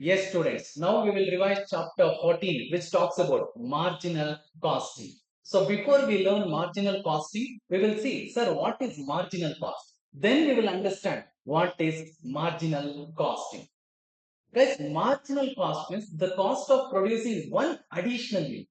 Yes, students. Now we will revise chapter 14, which talks about marginal costing. So before we learn marginal costing, we will see, sir, what is marginal cost? Then we will understand what is marginal costing. Guys, marginal cost means the cost of producing one additional unit.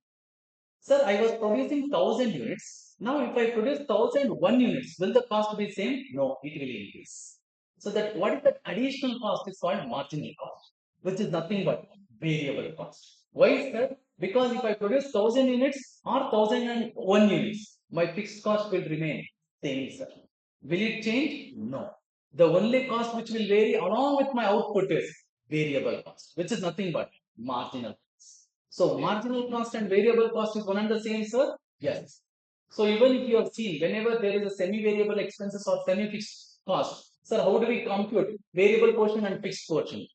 Sir, I was producing 1,000 units. Now, if I produce 1,001 units, will the cost be same? No, it will increase. So that what is that additional cost is called marginal cost, which is nothing but variable cost. Why is that? Because if I produce 1,000 units or 1,001 units, my fixed cost will remain same, sir. Will it change? No. The only cost which will vary along with my output is variable cost, which is nothing but marginal. So marginal cost and variable cost is one and the same, sir? Yes. So even if you have seen, whenever there is a semi-variable expenses or semi-fixed cost, sir, how do we compute variable portion and fixed portion?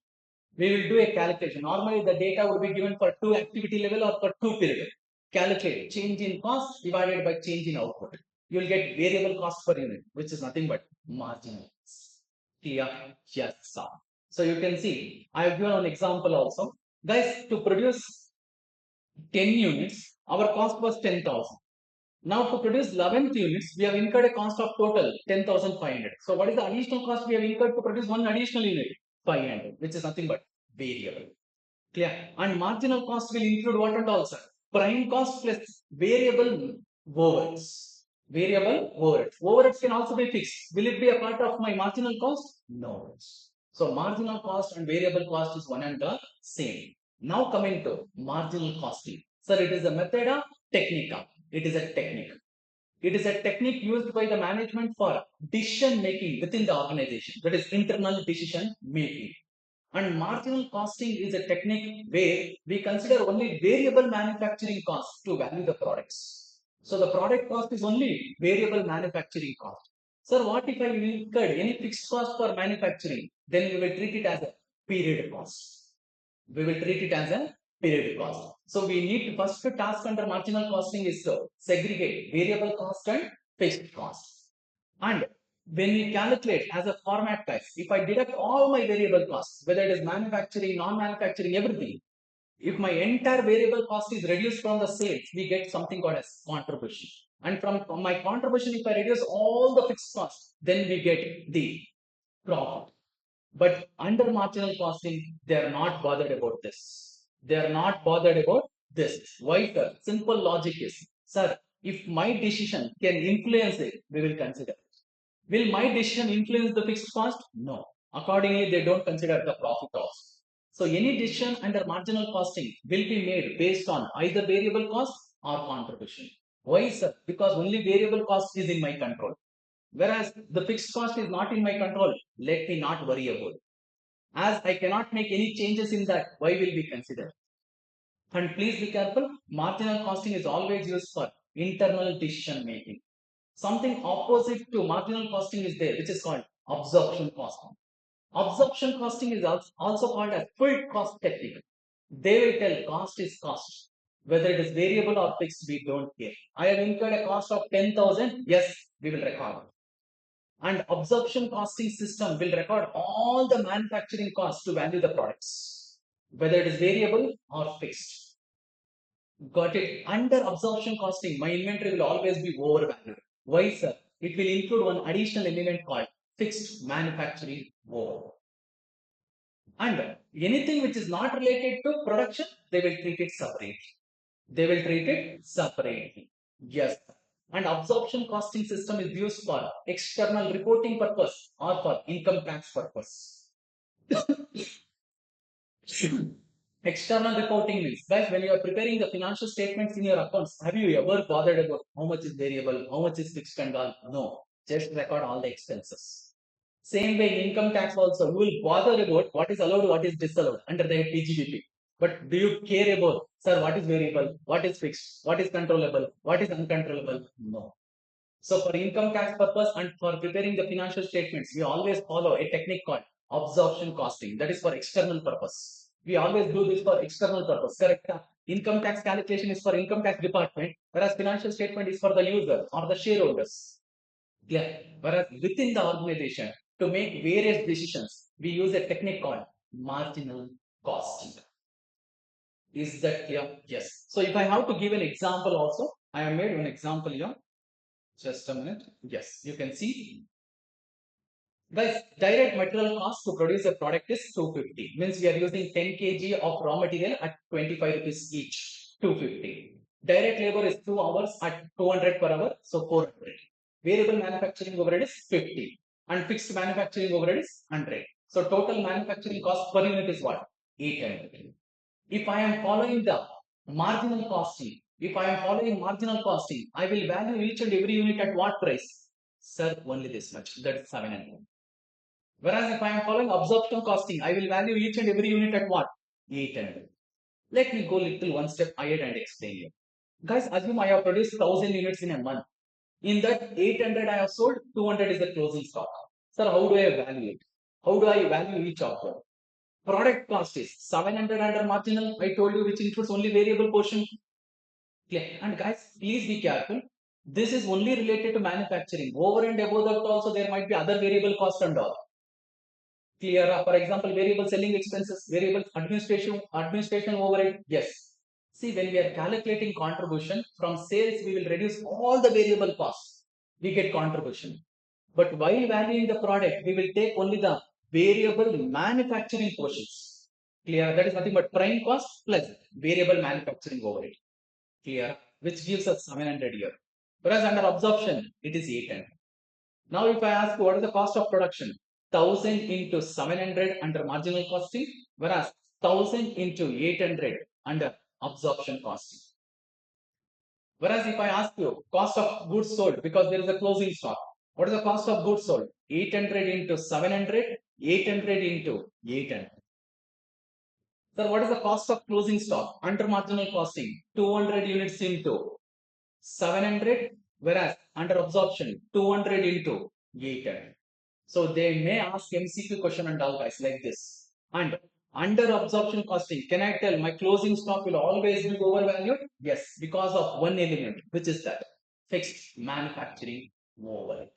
We will do a calculation. Normally, the data would be given for two activity level or for two period. Calculate change in cost divided by change in output. You will get variable cost per unit, which is nothing but marginal. Clear? Yes, sir. So you can see, I have given an example also. Guys, to produce 10 units, our cost was 10,000. Now to produce 11th units, we have incurred a cost of total 10,500. So what is the additional cost we have incurred to produce one additional unit? 500, which is nothing but variable. Clear? And marginal cost will include what and all, sir? Prime cost plus variable overheads. Variable overheads. Overheads can also be fixed. Will it be a part of my marginal cost? No. So marginal cost and variable cost is one and the same. Now coming to marginal costing. Sir, it is a method of technique. It is a technique. It is a technique used by the management for decision making within the organization. That is internal decision making. And marginal costing is a technique where we consider only variable manufacturing costs to value the products. So the product cost is only variable manufacturing cost. Sir, what if I incurred any fixed cost for manufacturing? Then we will treat it as a period cost. We will treat it as a period cost. So we need to first task under marginal costing is to segregate variable cost and fixed cost. And when we calculate as a format type, if I deduct all my variable costs, whether it is manufacturing, non-manufacturing, everything, if my entire variable cost is reduced from the sales, we get something called as contribution. And from my contribution, if I reduce all the fixed costs, then we get the profit. But under marginal costing, they are not bothered about this. They are not bothered about this. Why, sir? Simple logic is, sir, if my decision can influence it, we will consider. Will my decision influence the fixed cost? No. Accordingly, they don't consider the profit also. So any decision under marginal costing will be made based on either variable cost or contribution. Why, sir? Because only variable cost is in my control. Whereas the fixed cost is not in my control. Let me not worry about it. As I cannot make any changes in that, why will we consider? And please be careful, marginal costing is always used for internal decision making. Something opposite to marginal costing is there, which is called absorption costing. Absorption costing is also called a full cost technique. They will tell cost is cost. Whether it is variable or fixed, we don't care. I have incurred a cost of 10,000. Yes, we will record it. And absorption costing system will record all the manufacturing costs to value the products, whether it is variable or fixed. Got it? Under absorption costing, my inventory will always be overvalued. Why, sir? It will include one additional element called fixed manufacturing overhead. And anything which is not related to production, they will treat it separately. They will treat it separately. Yes. And absorption costing system is used for external reporting purpose or for income tax purpose. External reporting means, guys, when you are preparing the financial statements in your accounts, have you ever bothered about how much is variable, how much is fixed and all? No, just record all the expenses. Same way in income tax also, you will bother about what is allowed, what is disallowed under the PGBP. But do you care about, sir, what is variable, what is fixed, what is controllable, what is uncontrollable? No. So for income tax purpose and for preparing the financial statements, we always follow a technique called absorption costing. That is for external purpose. We always do this for external purpose. Correct? Income tax calculation is for income tax department, whereas financial statement is for the user or the shareholders. Yeah. Whereas within the organization, to make various decisions, we use a technique called marginal costing. Is that clear? Yes. So if I have to give an example also, I have made one example here. Just a minute. Yes, you can see. Guys, direct material cost to produce a product is 250. Means we are using 10 kg of raw material at 25 rupees each. 250. Direct labor is 2 hours at 200 per hour, so 400. Variable manufacturing overhead is 50. And fixed manufacturing overhead is 100. So total manufacturing cost per unit is what? 800. If I am following the marginal costing, I will value each and every unit at what price? Sir, only this much. That's 700. Whereas if I am following absorption costing, I will value each and every unit at what? 800. Let me go little one step ahead and explain you. Guys, assume I have produced 1000 units in a month. In that 800 I have sold, 200 is the closing stock. Sir, how do I value it? How do I value each of them? Product cost is 700 under marginal. I told you which includes only variable portion. Clear. And guys, please be careful. This is only related to manufacturing. Over and above that also there might be other variable cost and all. Clear. For example, variable selling expenses, variable administration overhead. Yes. See, when we are calculating contribution from sales, we will reduce all the variable costs. We get contribution. But while valuing the product, we will take only the variable manufacturing portions. Clear. That is nothing but prime cost plus variable manufacturing overhead. Clear. Which gives us 700 here. Whereas under absorption, it is 800. Now, if I ask what is the cost of production, 1000 into 700 under marginal costing, whereas 1000 into 800 under absorption costing. Whereas if I ask you cost of goods sold, because there is a closing stock, what is the cost of goods sold? 800 into 700, 800 into 800. Sir, what is the cost of closing stock under marginal costing? 200 units into 700, whereas under absorption 200 into 800. So they may ask MCQ question and all guys like this. And under absorption costing, can I tell my closing stock will always be overvalued? Yes, because of one element, which is that fixed manufacturing overhead.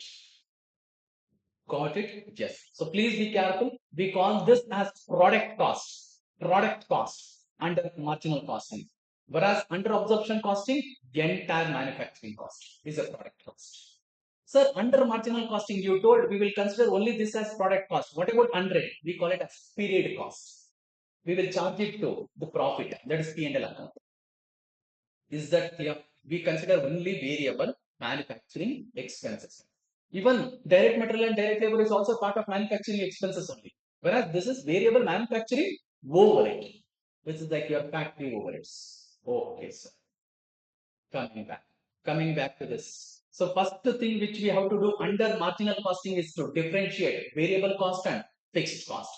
Got it? Yes. So please be careful. We call this as product cost. Product cost under marginal costing. Whereas under absorption costing, the entire manufacturing cost is a product cost. Sir, under marginal costing, you told we will consider only this as product cost. What about 100? We call it as period cost. We will charge it to the profit. That is P&L account. Is that clear? We consider only variable manufacturing expenses. Even direct material and direct labor is also part of manufacturing expenses only. Whereas this is variable manufacturing overhead, which is like your factory overheads. Okay, sir. Coming back to this. So first thing which we have to do under marginal costing is to differentiate variable cost and fixed cost.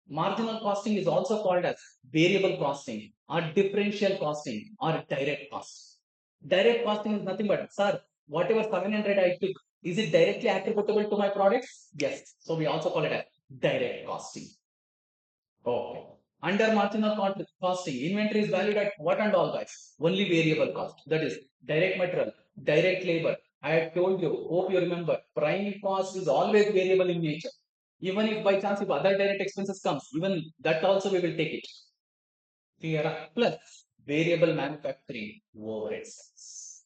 Marginal costing is also called as variable costing or differential costing or direct cost. Direct costing is nothing but, sir, whatever 700 I took, is it directly attributable to my products? Yes. So we also call it as direct costing. Okay. Under marginal costing, inventory is valued at what and all guys? Only variable cost. That is direct material, direct labor. I have told you, hope you remember, prime cost is always variable in nature. Even if by chance if other direct expenses comes, even that also we will take it. Clear? Plus variable manufacturing overheads.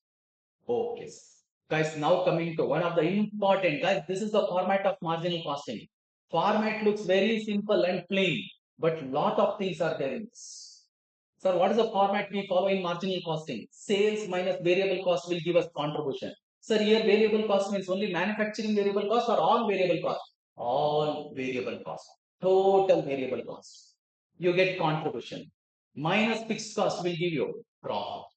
Okay. Guys, now coming to one of the important, guys, this is the format of marginal costing. Format looks very simple and plain, but lot of things are there in this. Sir, what is the format we follow in marginal costing? Sales minus variable cost will give us contribution. Sir, here variable cost means only manufacturing variable cost or all variable cost? All variable cost. Total variable cost. You get contribution. Minus fixed cost will give you profit.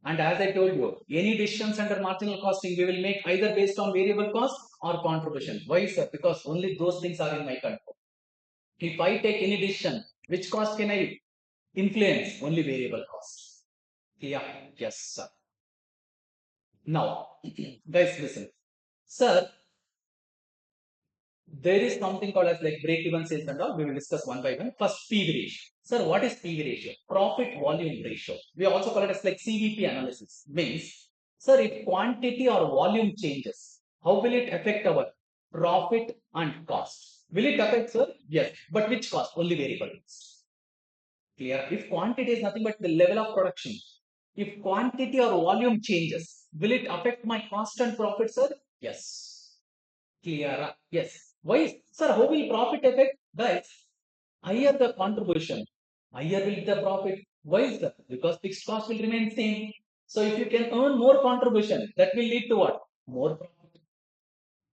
And as I told you, any decisions under marginal costing we will make either based on variable cost or contribution. Why, sir? Because only those things are in my control. If I take any decision, which cost can I influence? Only variable cost. Yeah, yes, sir. Now, guys, listen. Sir, there is something called as like break-even sales and all. We will discuss one by one. First, PV ratio. Sir, what is PV ratio? Profit volume ratio. We also call it as like CVP analysis. Means, sir, if quantity or volume changes, how will it affect our profit and cost? Will it affect, sir? Yes. But which cost? Only variable cost. Clear? If quantity is nothing but the level of production, if quantity or volume changes, will it affect my cost and profit, sir? Yes. Clear? Yes. Why, sir? How will profit affect? Guys, higher the contribution, higher will be the profit. Why is that? Because fixed cost will remain same. So if you can earn more contribution, that will lead to what? More profit.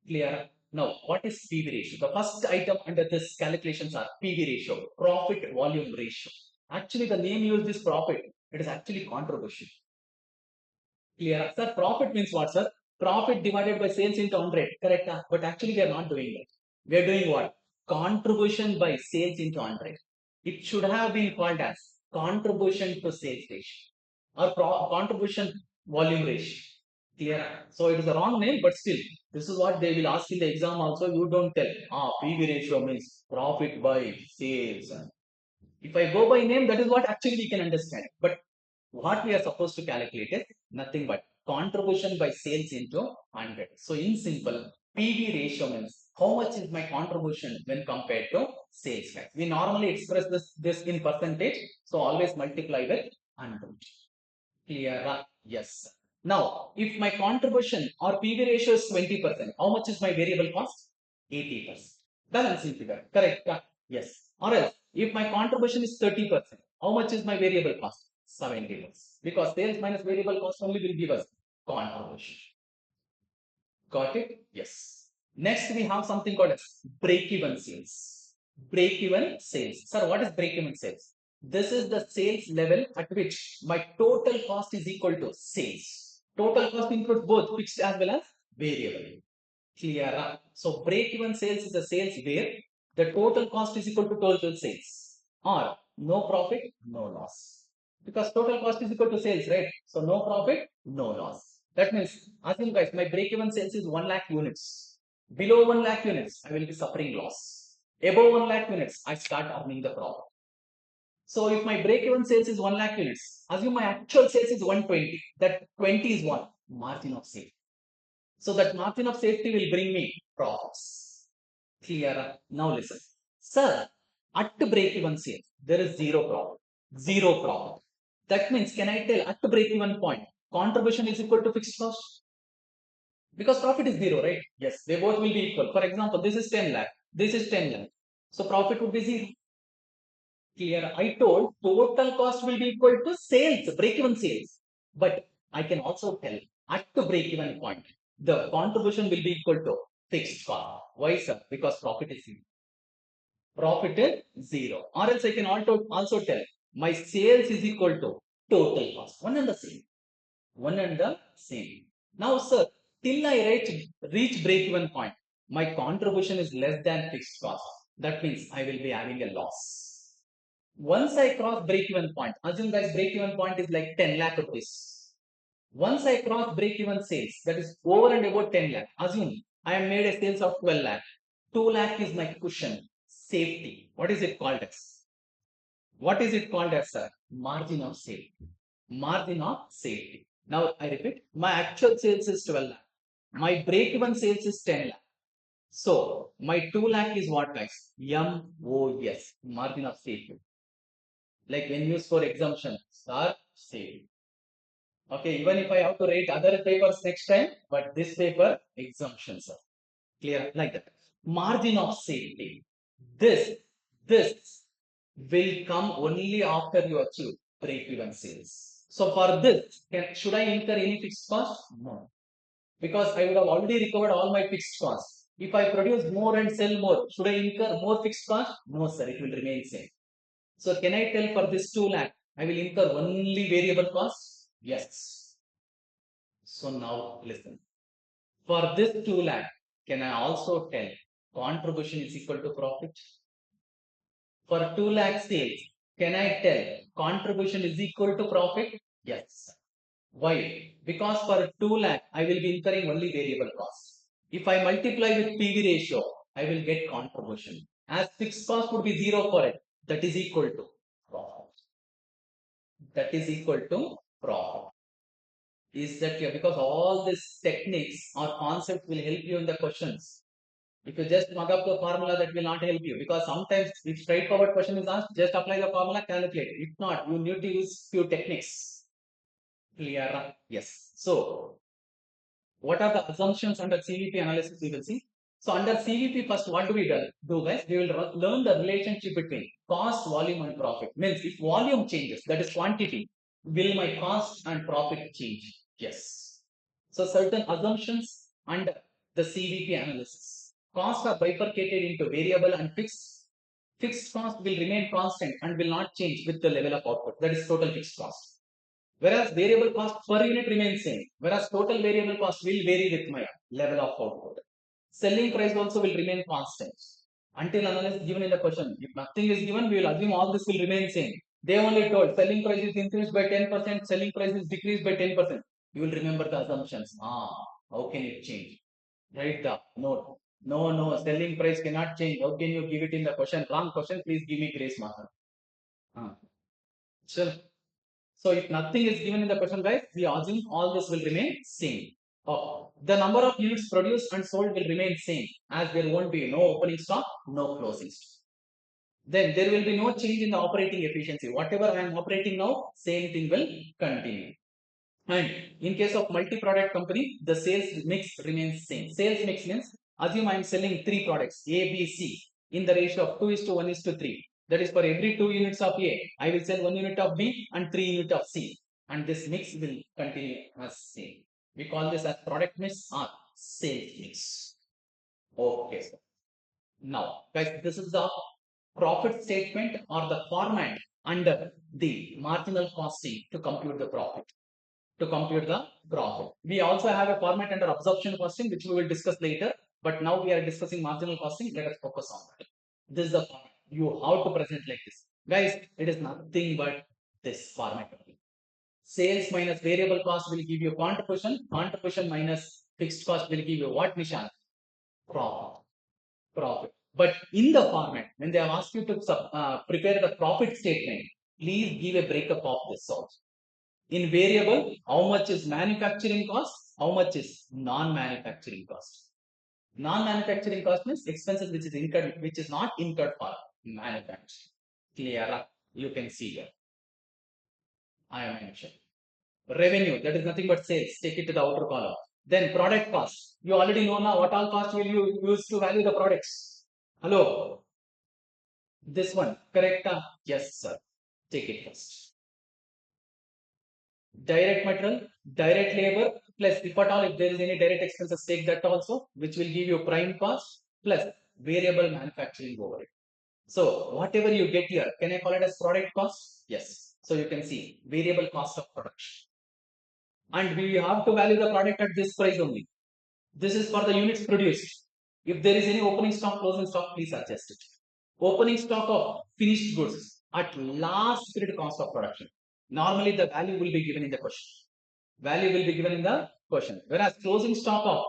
Clear? Now, what is PV ratio? The first item under this calculations are PV ratio, profit volume ratio. Actually, the name used is profit. It is actually contribution. Clear? Sir, profit means what, sir? Profit divided by sales into 100. Correct? But actually, we are not doing that. We are doing what? Contribution by sales into 100. It should have been called as contribution to sales ratio or contribution volume ratio. Clear? So it is a wrong name, but still, this is what they will ask in the exam also. You don't tell. PV ratio means profit by sales. If I go by name, that is what actually we can understand. But what we are supposed to calculate is nothing but contribution by sales into 100. So in simple, PV ratio means how much is my contribution when compared to sales price. We normally express this in percentage. So always multiply with 100. Clear? Yes. Now, if my contribution or PV ratio is 20%, how much is my variable cost? 80%. Balancing figure. Correct? Yes. Or else, if my contribution is 30%, how much is my variable cost? 70%. Because sales minus variable cost only will give us contribution. Got it? Yes. Next, we have something called as break-even sales. Break-even sales. Sir, what is break-even sales? This is the sales level at which my total cost is equal to sales. Total cost includes both fixed as well as variable. Clear? So break-even sales is the sales where the total cost is equal to total sales or no profit, no loss. Because total cost is equal to sales, right? So no profit, no loss. That means, assume guys, my break-even sales is 1 lakh units. Below 1 lakh units, I will be suffering loss. Above 1 lakh units, I start earning the profit. So if my break-even sales is 1 lakh units, assume my actual sales is 120. That 20 is what? Margin of safety. So that margin of safety will bring me profits. Clear? Now listen. Sir, at break-even sales, there is zero profit. Zero profit. That means, can I tell at break-even point, contribution is equal to fixed cost? Because profit is zero, right? Yes, they both will be equal. For example, this is 10 lakh, this is 10 lakh. So profit would be zero. Clear? I told total cost will be equal to sales, break-even sales. But I can also tell at the break-even point, the contribution will be equal to fixed cost. Why, sir? Because profit is zero. Profit is zero. Or else I can also tell my sales is equal to total cost. One and the same. One and the same. Now, sir, till I reach break-even point, my contribution is less than fixed cost. That means I will be having a loss. Once I cross break-even point, assume guys break-even point is like 10 lakh rupees. Once I cross break-even sales, that is over and above 10 lakh. Assume I have made a sales of 12 lakh. 2 lakh is my cushion, safety. What is it called as? What is it called as, sir? Margin of safety. Margin of safety. Now I repeat, my actual sales is 12 lakh. My break-even sales is 10 lakh. So my 2 lakh is what, guys? MOS, margin of safety. Like when used for exemption, are saved. Okay, even if I have to write other papers next time, but this paper exemptions are clear like that. Margin of safety. This will come only after you achieve break-even sales. So for this, should I incur any fixed cost? No, because I would have already recovered all my fixed costs. If I produce more and sell more, should I incur more fixed cost? No, sir, it will remain same. So can I tell for this 2 lakh, I will incur only variable costs? Yes. So now listen. For this 2 lakh, can I also tell contribution is equal to profit? For 2 lakh sales, can I tell contribution is equal to profit? Yes. Why? Because for 2 lakh, I will be incurring only variable costs. If I multiply with PV ratio, I will get contribution. As fixed cost would be zero for it, that is equal to profit. That is equal to profit. Is that clear? Because all these techniques or concepts will help you in the questions. If you just mug up the formula, that will not help you, because sometimes if straightforward question is asked, just apply the formula, calculate. If not, you need to use few techniques. Clear? Yes. So, what are the assumptions under CVP analysis? We will see. So, under CVP, first, what do we do, guys? We will learn the relationship between cost, volume, and profit. Means if volume changes, that is quantity, will my cost and profit change? Yes. So, certain assumptions under the CVP analysis. Costs are bifurcated into variable and fixed. Fixed cost will remain constant and will not change with the level of output. That is total fixed cost. Whereas variable cost per unit remains same. Whereas total variable cost will vary with my level of output. Selling price also will remain constant until unless given in the question. If nothing is given, we will assume all this will remain same. They only told selling price is increased by 10%, selling price is decreased by 10%. You will remember the assumptions. How can it change? Write the note. No, selling price cannot change. How can you give it in the question? Wrong question, please give me grace marker. Sure. So if nothing is given in the question, guys, we assume all this will remain same. The number of units produced and sold will remain same, as there won't be no opening stock, no closing stock. Then there will be no change in the operating efficiency. Whatever I am operating now, same thing will continue. And in case of multi-product company, the sales mix remains same. Sales mix means, assume I am selling 3 products, A, B, C, in the ratio of 2 is to 1 is to 3. That is, for every 2 units of A, I will sell 1 unit of B and 3 units of C. And this mix will continue as same. We call this as product mix or sales mix. Okay. Now, guys, this is the profit statement or the format under the marginal costing to compute the profit. We also have a format under absorption costing, which we will discuss later. But now we are discussing marginal costing. Let us focus on that. This is the format. You have to present like this. Guys, it is nothing but this format. Sales minus variable cost will give you contribution. Contribution minus fixed cost will give you what, Nishan? Profit. But in the format, when they have asked you to prepare the profit statement, please give a breakup of this also. In variable, how much is manufacturing cost? How much is non-manufacturing cost? Non-manufacturing cost means expenses which is incurred, which is not incurred for manufacturing. Clear? You can see here. I am mentioned. Revenue, that is nothing but sales. Take it to the outer column. Then product cost. You already know now what all cost will you use to value the products. Hello? This one, correct? Yes, sir. Take it first. Direct material, direct labor, plus if at all, if there is any direct expenses, take that also, which will give you prime cost plus variable manufacturing overhead. So whatever you get here, can I call it as product cost? Yes. So you can see variable cost of production. And we have to value the product at this price only. This is for the units produced. If there is any opening stock, closing stock, please adjust it. Opening stock of finished goods at last period cost of production. Normally the value will be given in the question. Value will be given in the question. Whereas closing stock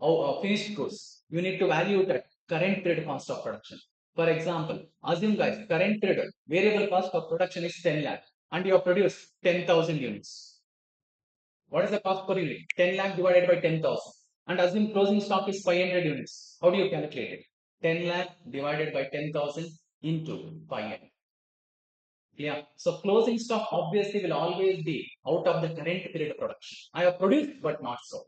of finished goods, you need to value it at current period cost of production. For example, assume guys, current period variable cost of production is 10 lakh and you have produced 10,000 units. What is the cost per unit? 10 lakh divided by 10,000. And assume closing stock is 500 units. How do you calculate it? 10 lakh divided by 10,000 into 500. Yeah. So closing stock obviously will always be out of the current period of production. I have produced but not sold.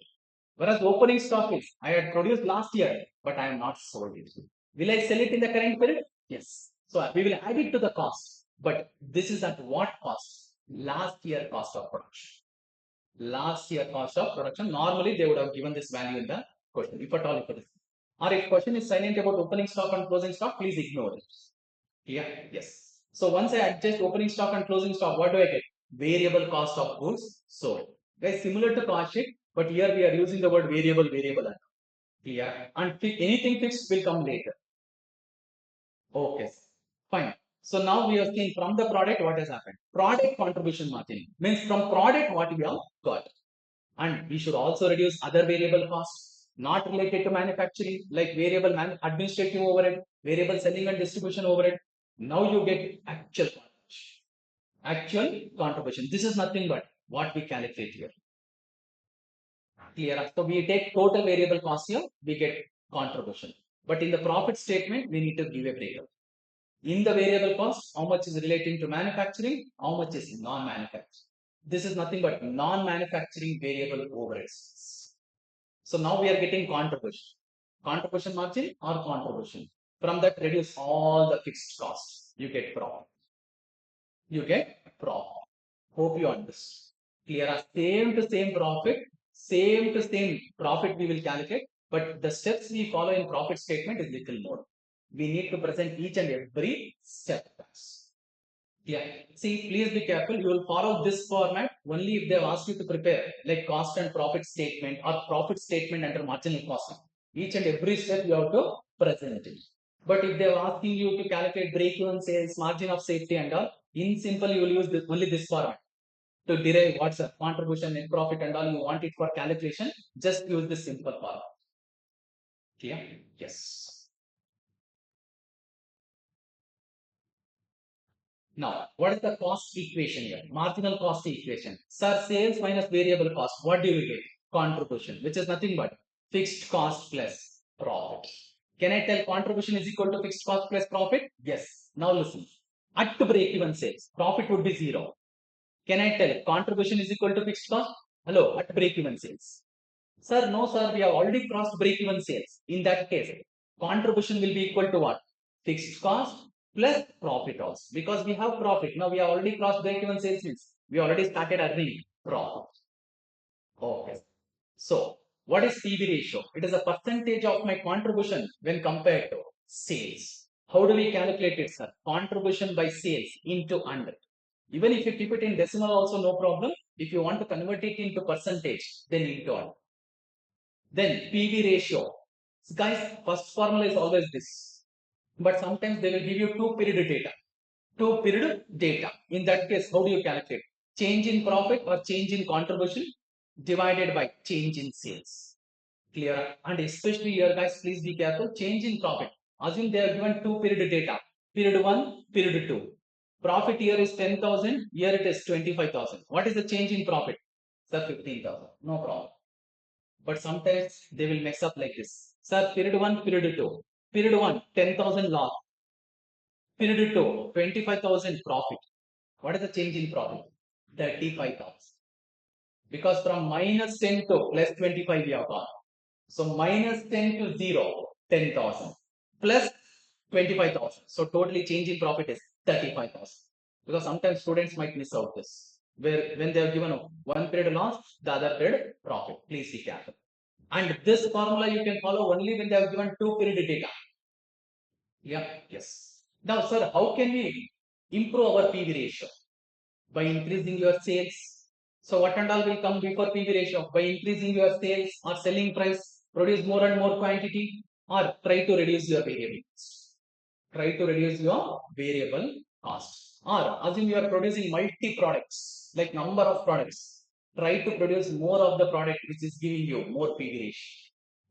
Whereas opening stock is I had produced last year but I am not sold it. Will I sell it in the current period? Yes. So we will add it to the cost. But this is at what cost? Last year cost of production. Last year cost of production. Normally they would have given this value in the question, if at all it is. Or if question is silent about opening stock and closing stock, please ignore it. Yeah, yes. So once I adjust opening stock and closing stock, what do I get? Variable cost of goods sold. Guys, similar to cost sheet, but here we are using the word variable. Yeah, and anything fixed will come later. Okay, fine. So now we are seeing from the product what has happened. Product contribution margin means from product what we have got. And we should also reduce other variable costs not related to manufacturing, like variable administrative overhead, variable selling and distribution overhead. Now you get actual contribution. Actual contribution. This is nothing but what we calculate here. Clear? So we take total variable cost here, we get contribution. But in the profit statement, we need to give a breakup. In the variable cost, how much is relating to manufacturing, how much is non-manufacturing. This is nothing but non-manufacturing variable overheads. So now we are getting contribution. Contribution margin or contribution. From that, reduce all the fixed costs. You get profit. You get profit. Hope you understand. Clear? Same to same profit, same to same profit we will calculate, but the steps we follow in profit statement is little more. We need to present each and every step. Yeah. See, please be careful. You will follow this format only if they have asked you to prepare like cost and profit statement or profit statement under marginal costing. Each and every step you have to present it. But if they are asking you to calculate break-even sales, margin of safety and all, in simple you will use this, only this format to derive what's a contribution, net profit and all. You want it for calculation, just use this simple format. Clear? Yes. Now, what is the cost equation here? Marginal cost equation. Sir, sales minus variable cost. What do you get? Contribution, which is nothing but fixed cost plus profit. Can I tell contribution is equal to fixed cost plus profit? Yes. Now listen. At break-even sales, profit would be 0. Can I tell contribution is equal to fixed cost? Hello, at break-even sales. Sir, no, sir, we have already crossed break-even sales. In that case, contribution will be equal to what? Fixed cost plus profit also. Because we have profit. Now we have already crossed break-even sales means we already started earning profit. Okay. So, what is PV ratio? It is a percentage of my contribution when compared to sales. How do we calculate it, sir? Contribution by sales into 100. Even if you keep it in decimal also no problem. If you want to convert it into percentage, then into 100. Then PV ratio. Guys, first formula is always this. But sometimes they will give you 2-period data. 2-period data. In that case, how do you calculate? Change in profit or change in contribution divided by change in sales. Clear? And especially here, guys, please be careful. Change in profit. Assume they are given 2-period data. Period 1, period 2. Profit here is 10,000. Here it is 25,000. What is the change in profit? Sir, 15,000. No problem. But sometimes they will mess up like this. Sir, period 1, period 2. Period 1, 10,000 loss. Period 2, 25,000 profit. What is the change in profit? 35,000. Because from minus 10 to plus 25 we have gone. So minus 10 to 0, 10,000. Plus 25,000. So totally change in profit is 35,000. Because sometimes students might miss out this. Where when they are given one period loss, the other period profit. Please be careful. And this formula you can follow only when they have given 2-period data. Yeah, yes. Now, sir, how can we improve our PV ratio? By increasing your sales. So, what and all will come before PV ratio? By increasing your sales or selling price, produce more and more quantity, or try to reduce your variable cost. Try to reduce your variable cost. Or assume you are producing multi products, like number of products. Try to produce more of the product which is giving you more PV ratio.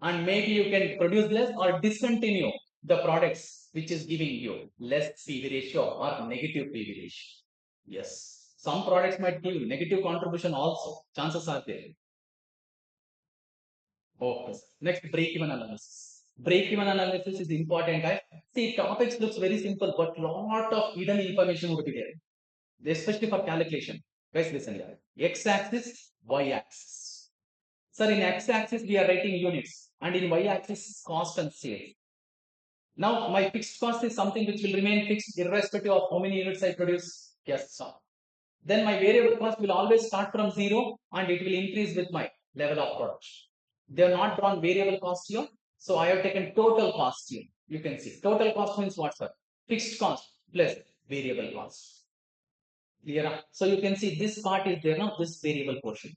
And maybe you can produce less or discontinue the products which is giving you less PV ratio or negative PV ratio. Yes. Some products might give negative contribution also. Chances are there. Okay. Next, break-even analysis. Break-even analysis is important, guys. See, topics looks very simple, but lot of hidden information would be there, especially for calculation. Guys, listen here. X-axis, Y-axis. Sir, in X-axis we are writing units, and in Y-axis cost and sales. Now, my fixed cost is something which will remain fixed irrespective of how many units I produce. Yes, sir. Then my variable cost will always start from 0 and it will increase with my level of production. They are not drawn variable cost here. So I have taken total cost here. You can see total cost means what, sir? Fixed cost plus variable cost. Clear? So you can see this part is there now, this variable portion.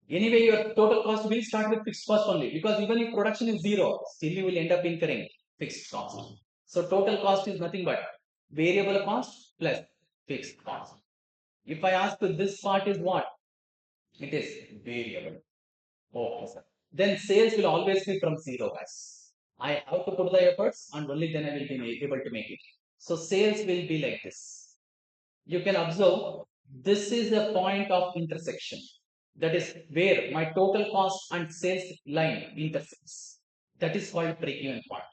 Anyway, your total cost will start with fixed cost only because even if production is 0, still you will end up incurring fixed cost. So total cost is nothing but variable cost plus fixed cost. If I ask you this part is what? It is variable. Okay, sir. Then sales will always be from 0, guys. I have to put the efforts and only then I will be able to make it. So sales will be like this. You can observe this is a point of intersection. That is where my total cost and sales line intersects. That is called break-even point.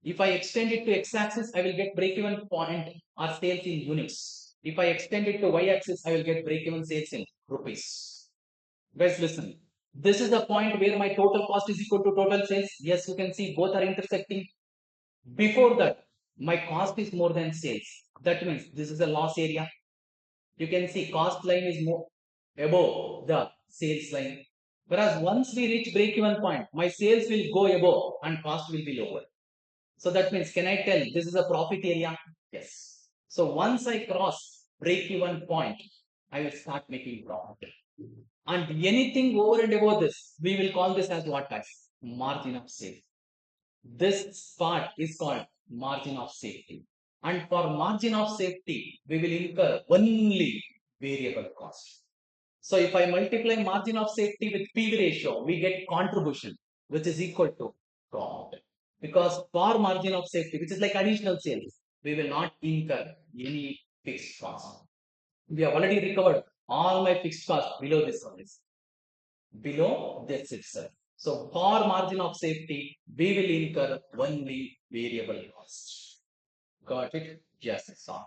If I extend it to x-axis, I will get break-even point or sales in units. If I extend it to y-axis, I will get break-even sales in rupees. Guys, listen. This is the point where my total cost is equal to total sales. Yes, you can see both are intersecting. Before that, my cost is more than sales. That means this is a loss area. You can see cost line is more above the sales line. Whereas once we reach break-even point, my sales will go above and cost will be lower. So that means, can I tell this is a profit area? Yes. So once I cross break-even point, I will start making profit. And anything over and above this, we will call this as what as margin of safety. This part is called margin of safety. And for margin of safety, we will incur only variable cost. So if I multiply margin of safety with P ratio, we get contribution, which is equal to profit. Because for margin of safety, which is like additional sales, we will not incur any fixed cost. We have already recovered all my fixed costs below this one. Below this itself. So for margin of safety, we will incur only variable cost. Got it? Yes, sir.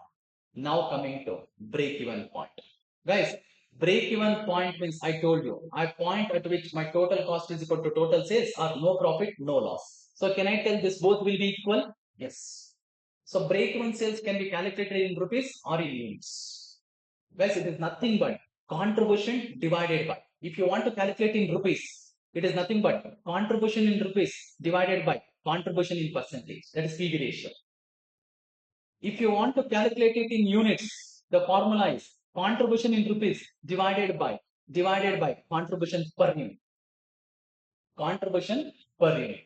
Now coming to break-even point. Guys, break-even point means I told you, I point at which my total cost is equal to total sales or no profit, no loss. So can I tell this both will be equal? Yes. So break-even sales can be calculated in rupees or in units. Guys, it is nothing but contribution divided by. If you want to calculate in rupees, it is nothing but contribution in rupees divided by contribution in percentage. That is PV ratio. If you want to calculate it in units, the formula is contribution in rupees divided by contribution per unit. Contribution per unit.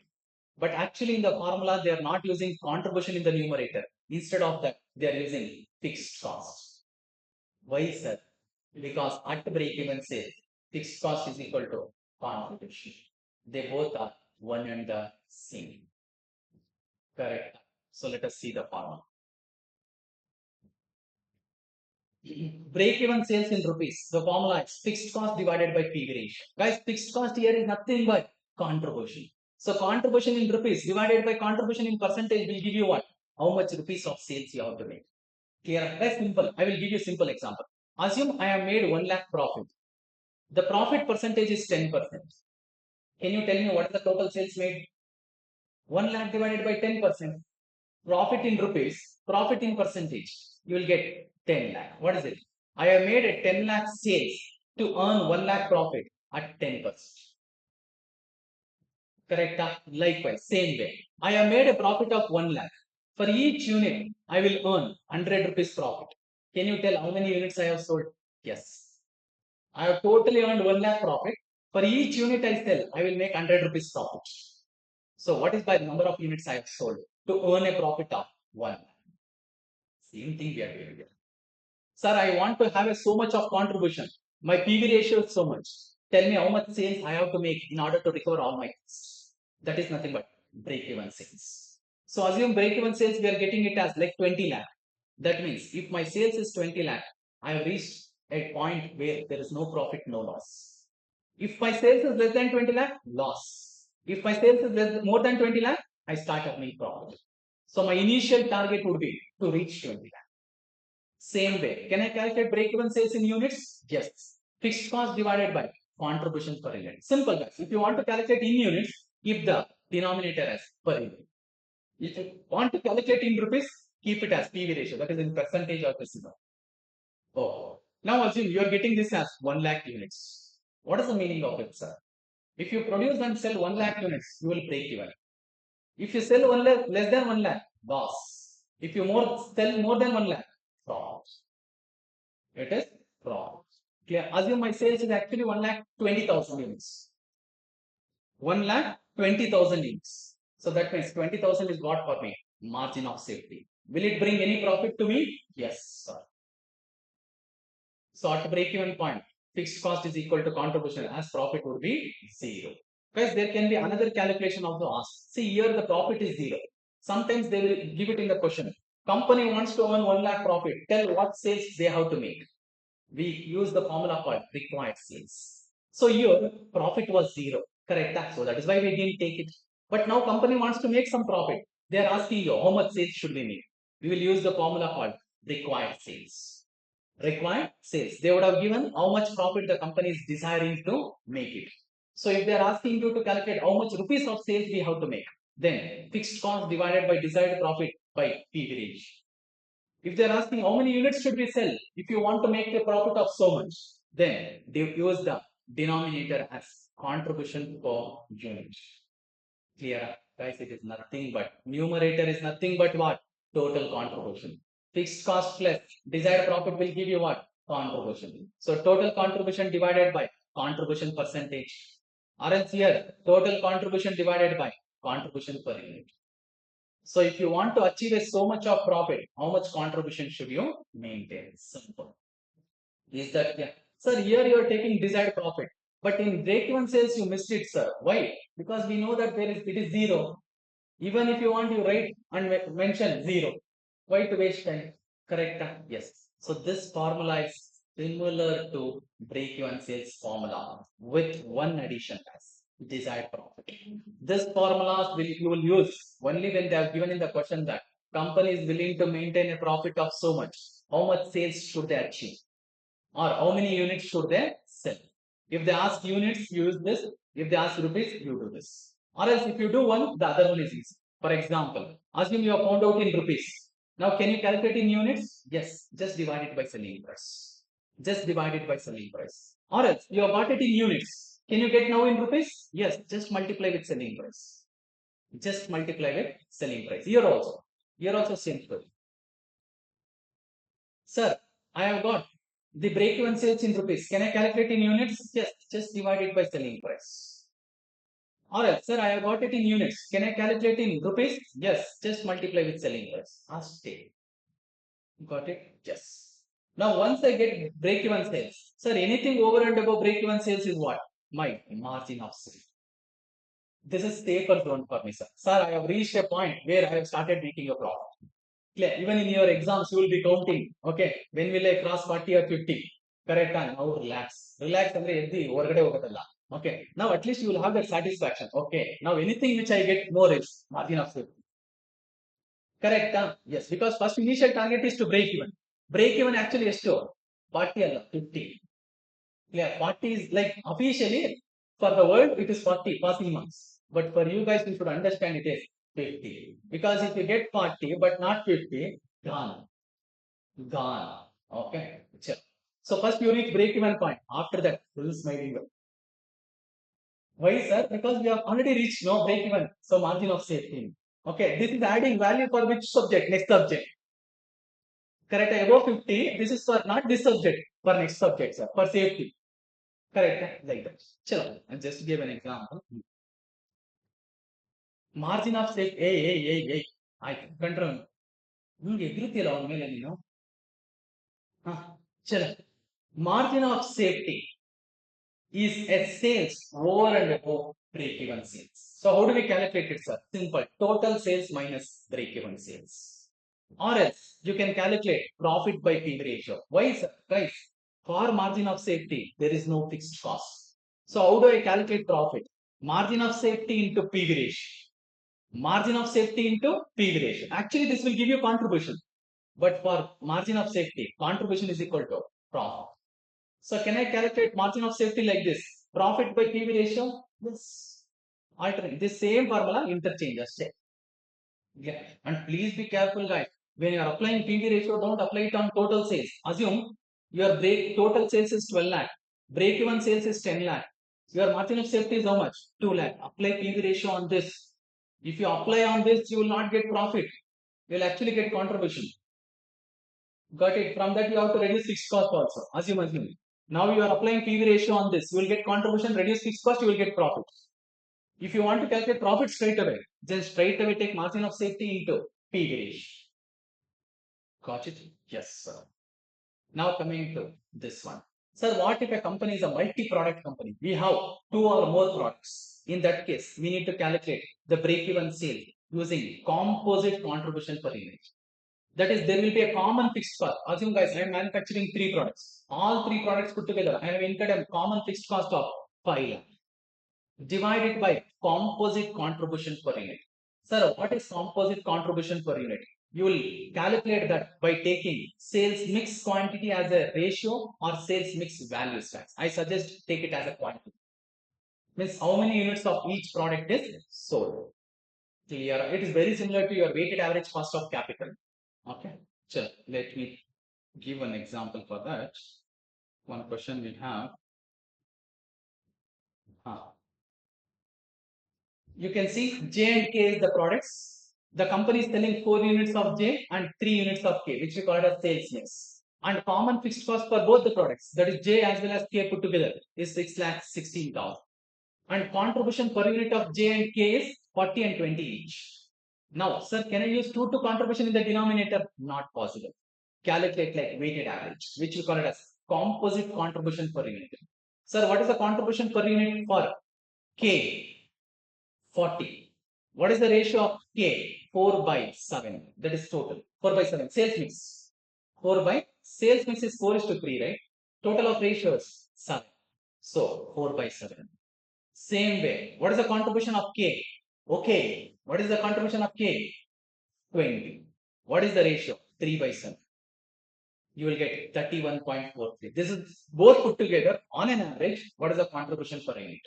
But actually in the formula, they are not using contribution in the numerator. Instead of that, they are using fixed cost. Why, sir? Because at break-even sale, fixed cost is equal to contribution. They both are one and the same. Correct. So let us see the formula. Break-even sales in rupees. The formula is fixed cost divided by PV ratio. Guys, fixed cost here is nothing but contribution. So contribution in rupees divided by contribution in percentage will give you what? How much rupees of sales you have to make. Clear? That's simple. I will give you a simple example. Assume I have made 1 lakh profit. The profit percentage is 10%. Can you tell me what is the total sales made? 1 lakh divided by 10%. Profit in rupees, profit in percentage. You will get 10 lakh. What is it? I have made a 10 lakh sales to earn 1 lakh profit at 10%. Correct? Likewise, same way. I have made a profit of 1 lakh. For each unit, I will earn 100 rupees profit. Can you tell how many units I have sold? Yes. I have totally earned 1 lakh profit. For each unit I sell, I will make 100 rupees profit. So what is by the number of units I have sold to earn a profit of 1 lakh? Same thing we are doing here. Sir, I want to have so much of contribution. My PV ratio is so much. Tell me how much sales I have to make in order to recover all my costs. That is nothing but break-even sales. So assume break-even sales, we are getting it as like 20 lakh. That means if my sales is 20 lakh, I have reached a point where there is no profit, no loss. If my sales is less than 20 lakh, loss. If my sales is more than 20 lakh, I start earning profit. So my initial target would be to reach 20 lakh. Same way, can I calculate break-even sales in units? Yes. Fixed cost divided by contribution per unit. Simple guys. If you want to calculate in units, keep the denominator as per unit. If you want to calculate in rupees, keep it as PV ratio. That is in percentage or decimal. Oh. Now assume you are getting this as 1 lakh units. What is the meaning of it, sir? If you produce and sell 1 lakh units, you will break even. If you sell 1 lakh, less than 1 lakh, loss. If you sell more than 1 lakh, profit. It is profit. Clear? Assume my sales is actually 1 lakh 20,000 units. 1 lakh 20,000 units. So that means 20,000 is what for me? Margin of safety. Will it bring any profit to me? Yes, sir. So at break-even point, fixed cost is equal to contribution as profit would be 0. Guys, there can be another calculation of the ask. See here the profit is 0. Sometimes they will give it in the question. Company wants to earn 1 lakh profit. Tell what sales they have to make. We use the formula called required sales. So here profit was 0. Correct. So that is why we didn't take it. But now company wants to make some profit. They are asking you how much sales should we make. We will use the formula called required sales. Required sales. They would have given how much profit the company is desiring to make it. So if they are asking you to calculate how much rupees of sales we have to make, then fixed cost divided by desired profit by PV ratio. If they are asking how many units should we sell, if you want to make a profit of so much, then they use the denominator as contribution per unit. Clear? Guys, it is nothing but numerator is nothing but what? Total contribution. Fixed cost plus desired profit will give you what? Contribution. So total contribution divided by contribution percentage. Or else here, total contribution divided by contribution per unit. So if you want to achieve so much of profit, how much contribution should you maintain? Simple. Is that clear? Sir, here you are taking desired profit. But in break-even sales, you missed it, sir. Why? Because we know that it is zero. Even if you want, you write and mention zero. Why to waste time? Correct? Yes. So this formula is similar to break-even sales formula with one addition as desired profit. This formula you will use only when they are given in the question that company is willing to maintain a profit of so much. How much sales should they achieve? Or how many units should they sell? If they ask units, use this. If they ask rupees, you do this. Or else if you do one, the other one is easy. For example, assume you have found out in rupees. Now can you calculate in units? Yes, just divide it by selling price. Just divide it by selling price. Or else you have bought it in units. Can you get now in rupees? Yes, just multiply with selling price. Just multiply with selling price. Here also. Here also simple. Sir, I have got the break-even sales in rupees. Can I calculate in units? Yes, just divide it by selling price. Alright, sir, I have got it in units. Can I calculate in rupees? Yes, just multiply with selling price. Ask it. Got it? Yes. Now, once I get break-even sales, sir, anything over and above break-even sales is what? My margin of sale. This is safer zone for me, sir. Sir, I have reached a point where I have started making a profit. Clear. Even in your exams, you will be counting. Okay, when will I cross 40 or 50? Correct. Now relax. Relax and okay. Now at least you will have that satisfaction. Okay. Now anything which I get more is margin of safety. Correct. Yes. Because first initial target is to break even. Break even actually is to 40 or 50. Yeah, 40 is like officially for the world it is 40 passing marks. But for you guys, you should understand it is 50. Because if you get 40 but not 50, gone. Gone. Okay. Sure. So first you reach break even point. After that, full smiling. Why, sir? Because we have already reached no break even. So margin of safety. Okay. This is adding value for which subject? Next subject. Correct. Above 50. This is for not this subject. For next subject, sir. For safety. Correct. Like that. Chalo. I just give an example. Margin of safety. Hey. I control. ಎಗ್ರುತ್ತೀರ ಅವನ ಮೇಲೆ ನೀನು ಚಲ margin of safety is a sales over and above break-even sales. So how do we calculate it, sir? Simple. Total sales minus break-even sales. Or else you can calculate profit by P ratio. Why, sir? Guys, for margin of safety, there is no fixed cost. So how do I calculate profit? Margin of safety into P ratio. Margin of safety into P ratio. Actually, this will give you contribution. But for margin of safety, contribution is equal to profit. So can I calculate margin of safety like this? Profit by PV ratio? Yes. Alternate. This same formula interchange. Just check. Yeah. And please be careful, guys. When you are applying PV ratio, don't apply it on total sales. Assume your total sales is 12 lakh. Break even sales is 10 lakh. Your margin of safety is how much? 2 lakh. Apply PV ratio on this. If you apply on this, you will not get profit. You will actually get contribution. Got it. From that, you have to reduce fixed cost also. Assume. Now you are applying PV ratio on this. You will get contribution, reduce fixed cost, you will get profit. If you want to calculate profit straight away, then straight away take margin of safety into PV ratio. Got it? Yes, sir. Now coming to this one. Sir, what if a company is a multi-product company? We have 2 or more products. In that case, we need to calculate the break-even sale using composite contribution per unit. That is, there will be a common fixed cost. Assume, guys, I am manufacturing 3 products. All 3 products put together, I have incurred a common fixed cost of 5 lakh. Divide it by composite contribution per unit. Sir, what is composite contribution per unit? You will calculate that by taking sales mix quantity as a ratio or sales mix value tax. I suggest take it as a quantity. Means how many units of each product is sold. Clear? It is very similar to your weighted average cost of capital. Okay. So let me give an example for that. One question we have. You can see J and K is the products. The company is selling 4 units of J and 3 units of K, which we call it as sales mix. And common fixed cost for both the products, that is J as well as K put together, is 6,16,000. And contribution per unit of J and K is 40 and 20 each. Now, sir, can I use 2 to contribution in the denominator? Not possible. Calculate like weighted average, which we call it as composite contribution per unit. Sir, what is the contribution per unit for K? 40. What is the ratio of K? 4 by 7. That is total. 4 by 7. Sales mix. 4 by sales mix is 4 is to 3, right? Total of ratios 7. So 4 by 7. Same way. What is the contribution of K? Okay. What is the contribution of K? 20. What is the ratio? 3 by 7. You will get 31.43. This is both put together on an average. What is the contribution per unit?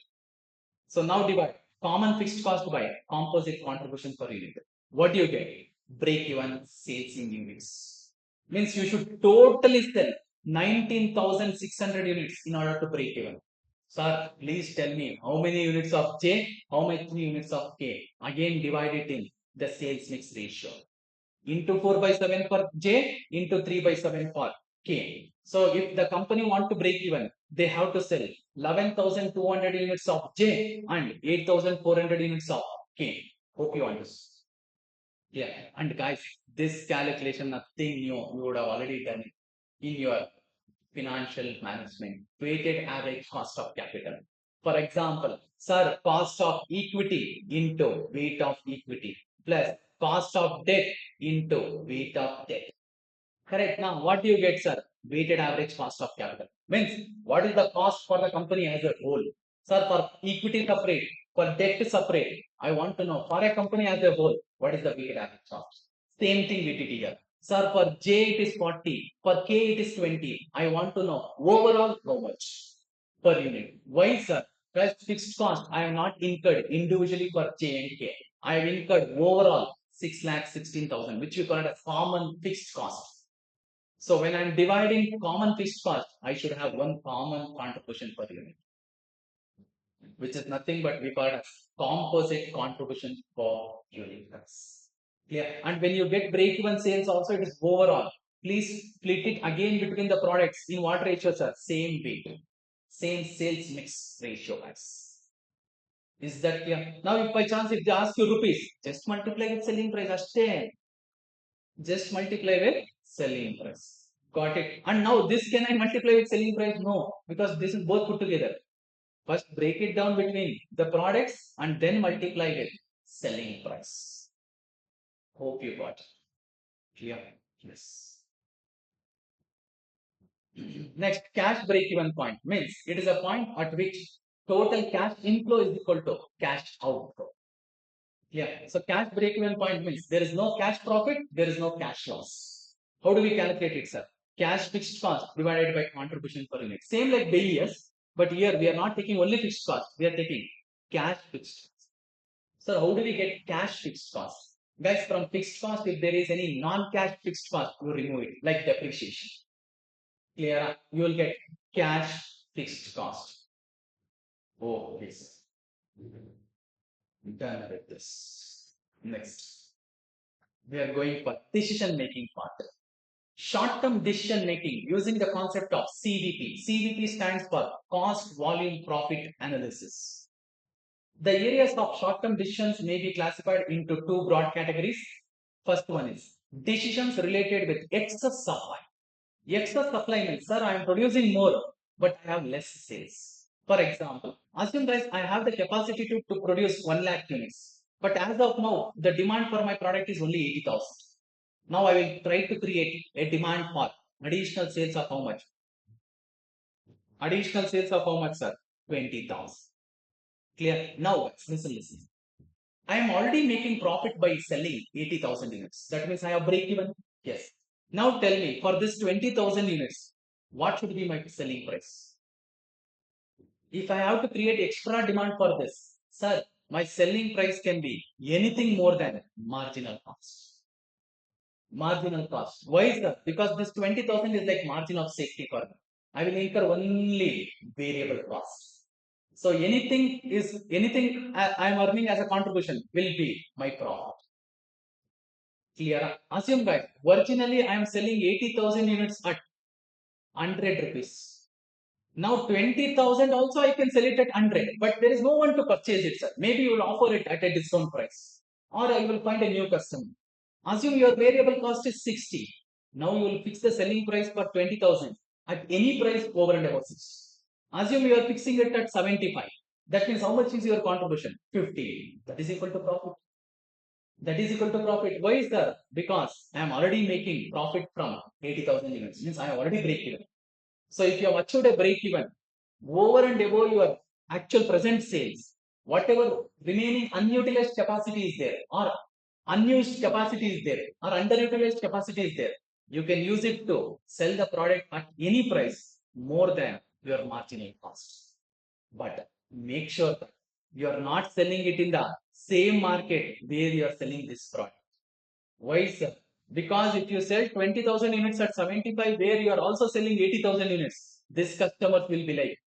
So now divide common fixed cost by composite contribution per unit. What do you get? Break even sales in units. Means you should totally sell 19,600 units in order to break even. Sir, please tell me how many units of J, how many units of K. Again, divide it in the sales mix ratio. Into 4 by 7 for J, into 3 by 7 for K. So if the company want to break even, they have to sell 11,200 units of J and 8,400 units of K. Hope you understand. Yeah, and guys, this calculation, nothing new. You would have already done it in your financial management. Weighted average cost of capital. For example, sir, cost of equity into weight of equity plus cost of debt into weight of debt. Correct. Now, what do you get, sir? Weighted average cost of capital. Means, what is the cost for the company as a whole? Sir, for equity separate, for debt separate. I want to know, for a company as a whole, what is the weighted average cost? Same thing we did here. Sir, for J it is 40, for K it is 20. I want to know overall how much per unit. Why, sir? Because fixed cost I have not incurred individually for J and K. I have incurred overall 6,16,000, which we call it as common fixed cost. So when I'm dividing common fixed cost, I should have one common contribution per unit, which is nothing but we call it as composite contribution per unit. Yeah. And when you get break-even sales also, it is overall. Please split it again between the products in what ratios are same weight, same sales mix ratio as. Is that clear? Now, if by chance if they ask you rupees, just multiply with selling price. Just multiply with selling price. Got it. And now this can I multiply with selling price? No, because this is both put together. First break it down between the products and then multiply with selling price. Hope you got it. Clear? Yes. Next, cash break-even point means it is a point at which total cash inflow is equal to cash outflow. Yeah. So cash break-even point means there is no cash profit, there is no cash loss. How do we calculate it, sir? Cash fixed cost divided by contribution per unit. Same like BES, but here we are not taking only fixed cost, we are taking cash fixed cost. So how do we get cash fixed cost? Guys, from fixed cost, if there is any non-cash fixed cost, you remove it, like depreciation. Clear? You will get cash fixed cost. Oh, yes. Done with this. Next. We are going for decision making part. Short term decision making using the concept of CVP. CVP stands for cost volume profit analysis. The areas of short term decisions may be classified into two broad categories. First one is decisions related with excess supply. Excess supply means, sir, I am producing more, but I have less sales. For example, assume guys, I have the capacity to produce 1 lakh units. But as of now, the demand for my product is only 80,000. Now I will try to create a demand for additional sales of how much? Additional sales of how much, sir? 20,000. Clear? Now, listen. I am already making profit by selling 80,000 units. That means I have break even. Yes. Now tell me, for this 20,000 units, what should be my selling price? If I have to create extra demand for this, sir, my selling price can be anything more than marginal cost. Marginal cost. Why is that? Because this 20,000 is like margin of safety for me. I will incur only variable cost. So anything I am earning as a contribution will be my profit. Clear? Assume guys, originally I am selling 80,000 units at 100 rupees. Now 20,000 also I can sell it at 100, but there is no one to purchase it, sir. Maybe you will offer it at a discount price, or I will find a new customer. Assume your variable cost is 60. Now you will fix the selling price for 20,000 at any price over and above 60. Assume you are fixing it at 75. That means how much is your contribution? 50. That is equal to profit. That is equal to profit. Why is that? Because I am already making profit from 80,000 units. Means I have already break even. So if you have achieved a break even over and above your actual present sales, whatever remaining unutilized capacity is there, or unused capacity is there, or underutilized capacity is there, you can use it to sell the product at any price more than your marginal cost. But make sure that you are not selling it in the same market where you are selling this product. Why, sir? Because if you sell 20,000 units at 75, where you are also selling 80,000 units, this customer will be like,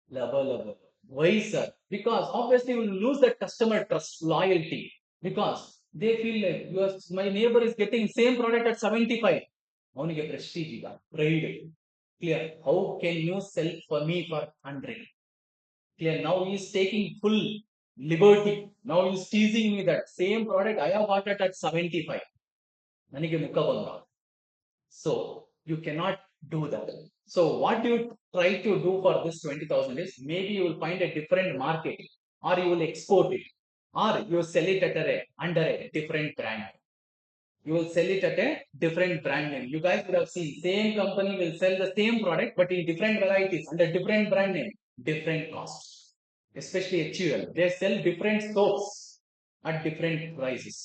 lava. Why, sir? Because obviously you will lose that customer trust, loyalty. Because they feel like my neighbor is getting same product at 75. Only a prestige, pride. Clear. How can you sell for me for 100? Clear. Now he is taking full liberty. Now he is teasing me that same product I have bought it at 75. ನನಗೆ ಮುಖ ಬಂದ. So you cannot do that. So what you try to do for this 20,000 is maybe you will find a different market, or you will export it, or you sell it at under a different brand. You will sell it at a different brand name. You guys would have seen same company will sell the same product but in different varieties under different brand name, different costs. Especially HUL, they sell different soaps at different prices.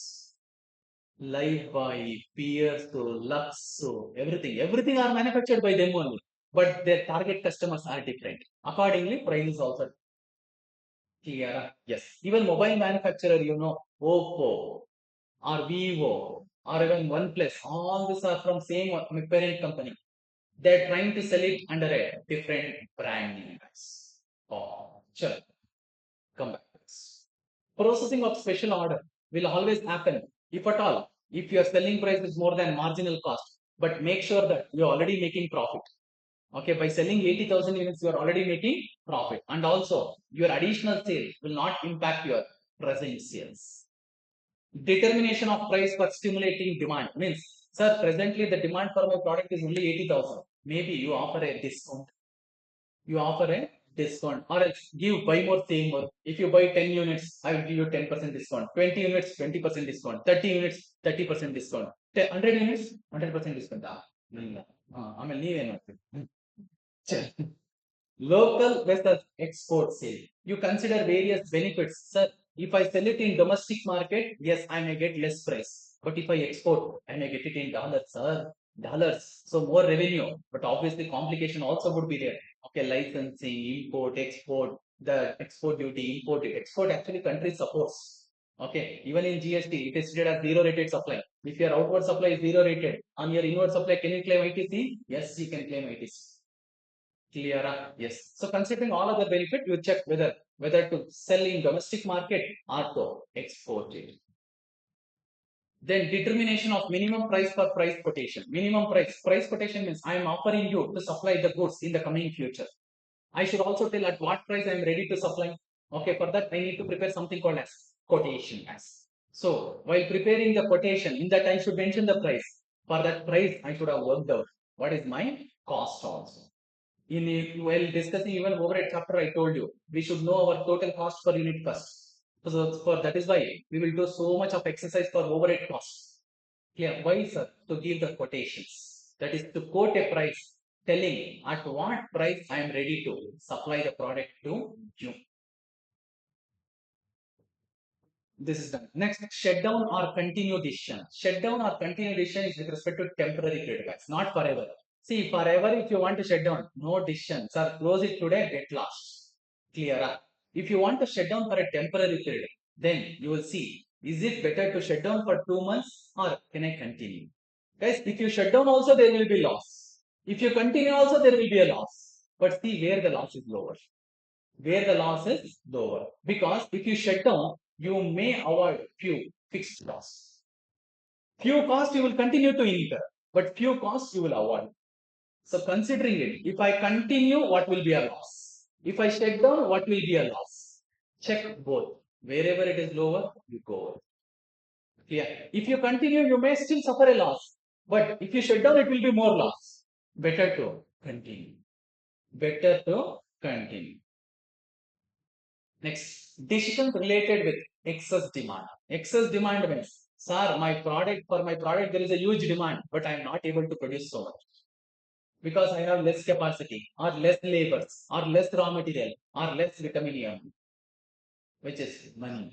Lifebuoy, Pierce, Lux, everything are manufactured by them only, but their target customers are different. Accordingly, price is also clear. Yes, even mobile manufacturer, Oppo or Vivo or even OnePlus, all these are from same parent company. They're trying to sell it under a different brand name. Oh, sure. Come back to this. Processing of special order will always happen if at all, if your selling price is more than marginal cost, but make sure that you're already making profit. Okay, by selling 80,000 units, you are already making profit. And also, your additional sales will not impact your present sales. Determination of price for stimulating demand means, sir, presently the demand for my product is only 80,000. Maybe you offer a discount, or else give buy more same more. If you buy 10 units, I will give you 10% discount. 20 units, 20% discount. 30 units, 30% discount. 100 units, 100% discount. ಆಮೇಲೆ ನೀವೇನ್ ಮಾಡ್ತೀರಿ? Local versus export sale. You consider various benefits. Sir, if I sell it in domestic market, yes, I may get less price. But if I export, I may get it in dollars, sir. Dollars. So more revenue. But obviously complication also would be there. Okay, licensing, import, export, the export duty, export actually country supports. Okay, even in GST, it is stated as zero rated supply. If your outward supply is zero rated, on your inward supply, can you claim ITC? Yes, you can claim ITC. Clear? Yes. So considering all other benefit, you check whether to sell in domestic market or to export it. Then determination of minimum price for price quotation. Minimum price quotation means I am offering you to supply the goods in the coming future. I should also tell at what price I am ready to supply. Okay, for that I need to prepare something called as quotation as. So while preparing the quotation, in that I should mention the price. For that price, I should have worked out what is my cost also. While discussing even overhead chapter, I told you we should know our total cost per unit first. So for that is why we will do so much of exercise for overhead costs. Yeah, why, sir? To give the quotations. That is to quote a price, telling at what price I am ready to supply the product to you. This is done. Next, shutdown or continue decision. Shutdown or continue decision is with respect to temporary period, guys, not forever. See, forever, if you want to shut down, no decision. Sir, close it today, get lost. Clear? If you want to shut down for a temporary period, then you will see, is it better to shut down for 2 months or can I continue? Guys, if you shut down also, there will be loss. If you continue also, there will be a loss. But see where the loss is lower. Where the loss is lower. Because if you shut down, you may avoid few fixed costs. Few costs you will continue to incur, but few costs you will avoid. So considering it, if I continue, what will be a loss? If I shut down, what will be a loss? Check both. Wherever it is lower, you go. Yeah. If you continue, you may still suffer a loss. But if you shut down, it will be more loss. Better to continue. Better to continue. Next, decisions related with excess demand. Excess demand means, sir, for my product, there is a huge demand, but I am not able to produce so much because I have less capacity, or less labors, or less raw material, or less vitaminium, which is money.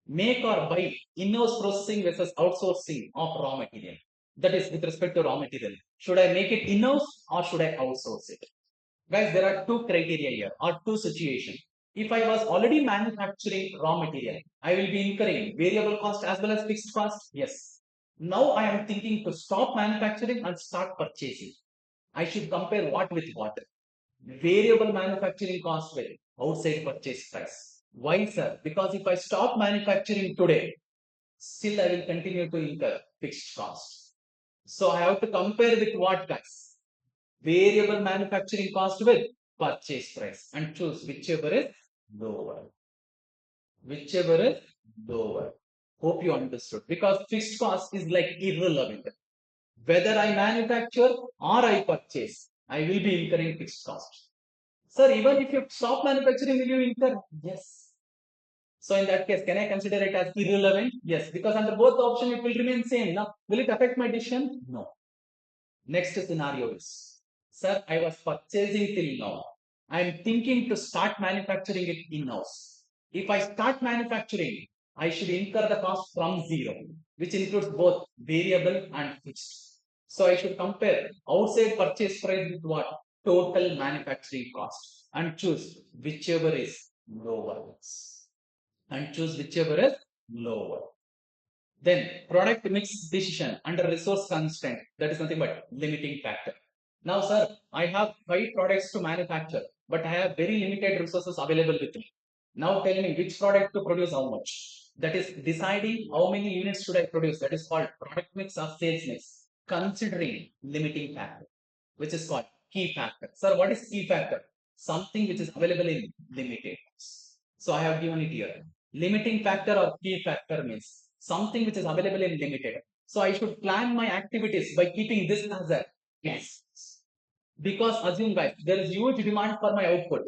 Make or buy in-house processing versus outsourcing of raw material. That is with respect to raw material. Should I make it in-house or should I outsource it? Guys, there are two criteria here or two situations. If I was already manufacturing raw material, I will be incurring variable cost as well as fixed cost. Yes. Now I am thinking to stop manufacturing and start purchasing. I should compare what with what. Variable manufacturing cost with outside purchase price. Why, sir? Because if I stop manufacturing today, still I will continue to incur fixed cost. So I have to compare with what, guys? Variable manufacturing cost with purchase price and choose whichever is lower. Whichever is lower. Hope you understood. Because fixed cost is like irrelevant. Whether I manufacture or I purchase, I will be incurring fixed cost. Sir, even if you stop manufacturing, will you incur? Yes. So in that case, can I consider it as irrelevant? Yes, because under both the option, it will remain same. Now, will it affect my decision? No. Next scenario is, sir, I was purchasing till now. I am thinking to start manufacturing it in-house. If I start manufacturing, I should incur the cost from zero, which includes both variable and fixed. So I should compare outside purchase price with what? Total manufacturing cost and choose whichever is lower. And choose whichever is lower. Then product mix decision under resource constraint. That is nothing but limiting factor. Now, sir, I have 5 products to manufacture, but I have very limited resources available with me. Now tell me which product to produce how much. That is deciding how many units should I produce. That is called product mix or sales mix. Considering limiting factor, which is called key factor. Sir, what is key factor? Something which is available in limited. So I have given it here. Limiting factor or key factor means something which is available in limited. So I should plan my activities by keeping this as a yes. Because assume guys, there is huge demand for my output.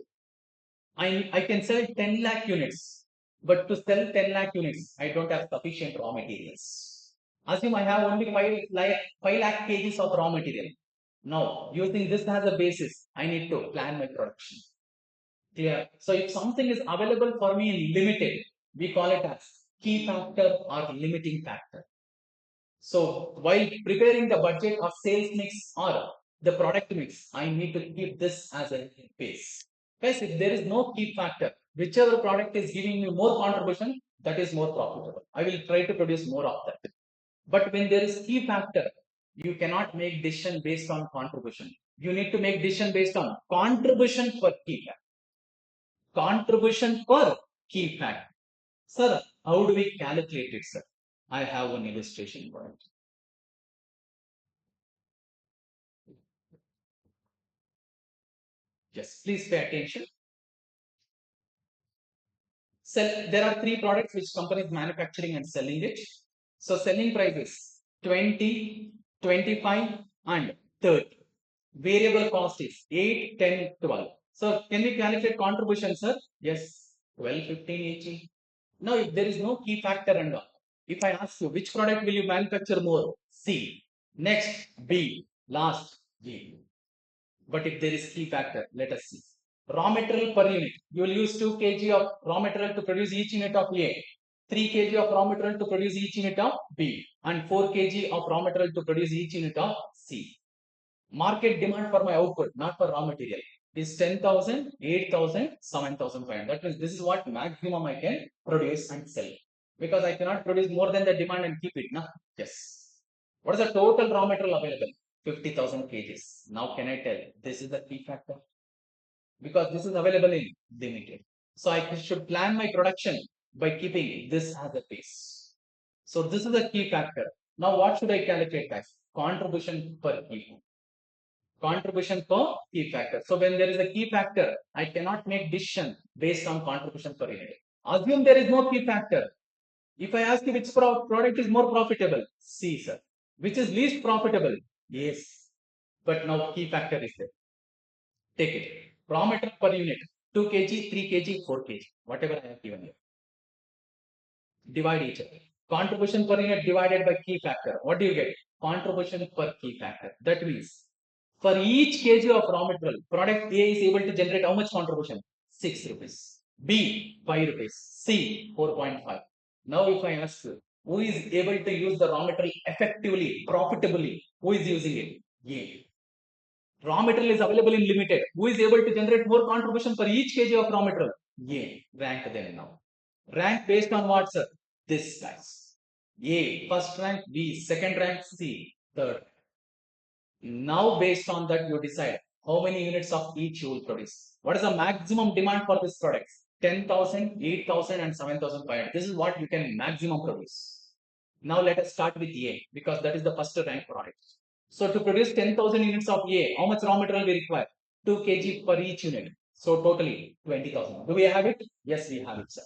I can sell 10 lakh units, but to sell 10 lakh units, I don't have sufficient raw materials. Assume I have only 5 lakh kgs of raw material. Now, using this as a basis, I need to plan my production. Clear. So if something is available for me in limited, we call it as key factor or limiting factor. So while preparing the budget or sales mix or the product mix, I need to keep this as a base. Guys, if there is no key factor, whichever product is giving me more contribution, that is more profitable. I will try to produce more of that. But when there is key factor, you cannot make decision based on contribution. You need to make decision based on contribution per key factor. Contribution per key factor. Sir, how do we calculate it, sir? I have one illustration for it. Yes, please pay attention. There are 3 products which company is manufacturing and selling it. So selling price is 20, 25 and 30. Variable cost is 8, 10, 12. So can we calculate contribution, sir? Yes, 12, 15, 18. Now if there is no key factor and all, if I ask you which product will you manufacture more? C. Next B. Last B. But if there is key factor, let us see. Raw material per unit. You will use 2 kg of raw material to produce each unit of A, 3 kg of raw material to produce each unit of B, and 4 kg of raw material to produce each unit of C. Market demand for my output, not for raw material, is 10,000, 8,000, 7,500. That means this is what maximum I can produce and sell. Because I cannot produce more than the demand and keep it. No? Yes. What is the total raw material available? 50,000 kgs. Now can I tell this is the key factor? Because this is available in limited. So I should plan my production by keeping this as a base. So this is the key factor. Now what should I calculate as? Contribution per key. Contribution per key factor. So when there is a key factor, I cannot make decision based on contribution per unit. Assume there is no key factor. If I ask you which product is more profitable, C, sir. Which is least profitable? Yes. But now key factor is there. Take it. Raw material per unit, 2 kg, 3 kg, 4 kg, whatever I have given you. Divide each other. Contribution per unit divided by key factor. What do you get? Contribution per key factor. That means for each kg of raw material, product A is able to generate how much contribution? 6 rupees. B, 5 rupees. C, 4.5. Now if I ask you, who is able to use the raw material effectively, profitably? Who is using it? A. Raw material is available in limited. Who is able to generate more contribution for each kg of raw material? A. Rank them now. Rank based on what, sir? This guys. A. First rank. B. Second rank. C. Third. Now based on that you decide how many units of each you will produce. What is the maximum demand for this product? 10,000, 8,000 and 7,500. This is what you can maximum produce. Now let us start with A because that is the first rank product. So to produce 10,000 units of A, how much raw material we require? 2 kg per each unit. So totally 20,000. Do we have it? Yes, we have it, sir.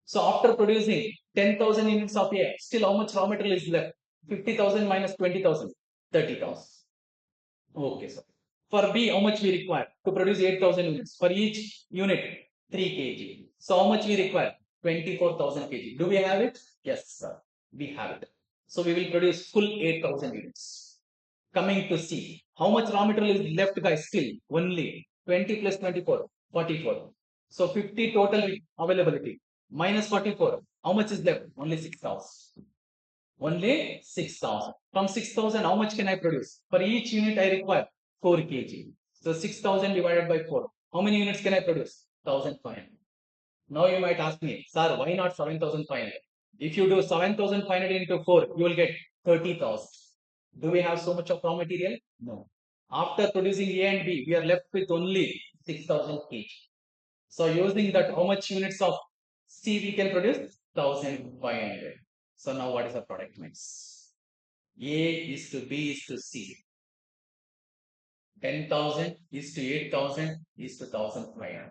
So after producing 10,000 units of A, still how much raw material is left? 50,000 minus 20,000, 30,000. Okay, sir. For B, how much we require to produce 8,000 units? For each unit, 3 kg. So how much we require? 24,000 kg. Do we have it? Yes, sir. We have it. So we will produce full 8,000 units. Coming to C, how much raw material is left, guys? Still only 20 plus 24, 44. So 50 total availability minus 44. How much is left? Only 6,000. Only 6,000. From 6,000, how much can I produce? For each unit, I require 4 kg. So 6,000 divided by 4. How many units can I produce? 1,500. Now you might ask me, sir, why not 7,500? If you do 7,500 into 4, you will get 30,000. Do we have so much of raw material? No. After producing A and B, we are left with only 6,000 kg. So using that, how much units of C we can produce? 1,500. So now what is the product mix? A is to B is to C. 10,000 is to 8,000 is to 1,500.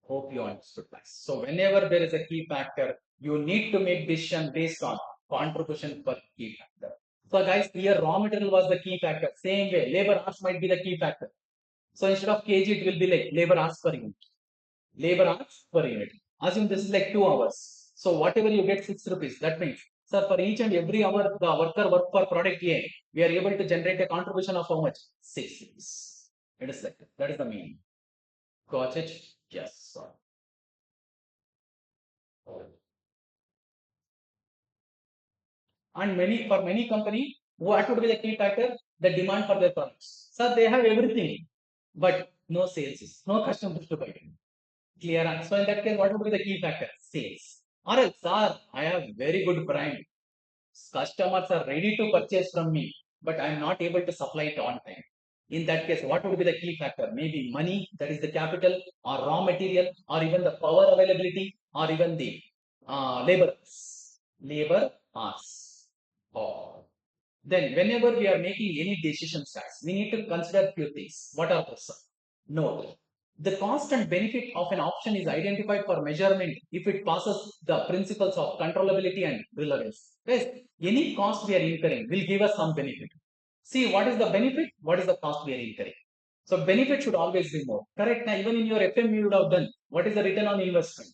Hope you understood that. So whenever there is a key factor, you need to make decision based on contribution per key factor. So guys, here raw material was the key factor. Same way, labor hours might be the key factor. So instead of kg, it will be like labor hours per unit. Labor hours per unit. Assume this is like 2 hours. So whatever you get 6 rupees. That means, sir, for each and every hour the worker work for product A, we are able to generate a contribution of how much? 6 rupees. It is like that. That is the meaning. Got it? Yes, sir. And for many company, what would be the key factor? The demand for their products. Sir, they have everything, but no sales, no customers to buy. Clear? So in that case, what would be the key factor? Sales. Or else, sir, I have very good brand. Customers are ready to purchase from me, but I am not able to supply it on time. In that case, what would be the key factor? Maybe money, that is the capital, or raw material, or even the power availability, or even the labor. Labor hours. Oh. Then, whenever we are making any decisions, we need to consider few things. What are those? Note. The cost and benefit of an option is identified for measurement if it passes the principles of controllability and relevance. Yes, any cost we are incurring will give us some benefit. See, what is the benefit? What is the cost we are incurring? So, benefit should always be more. Correct? Now, even in your FM, you would have done. What is the return on investment?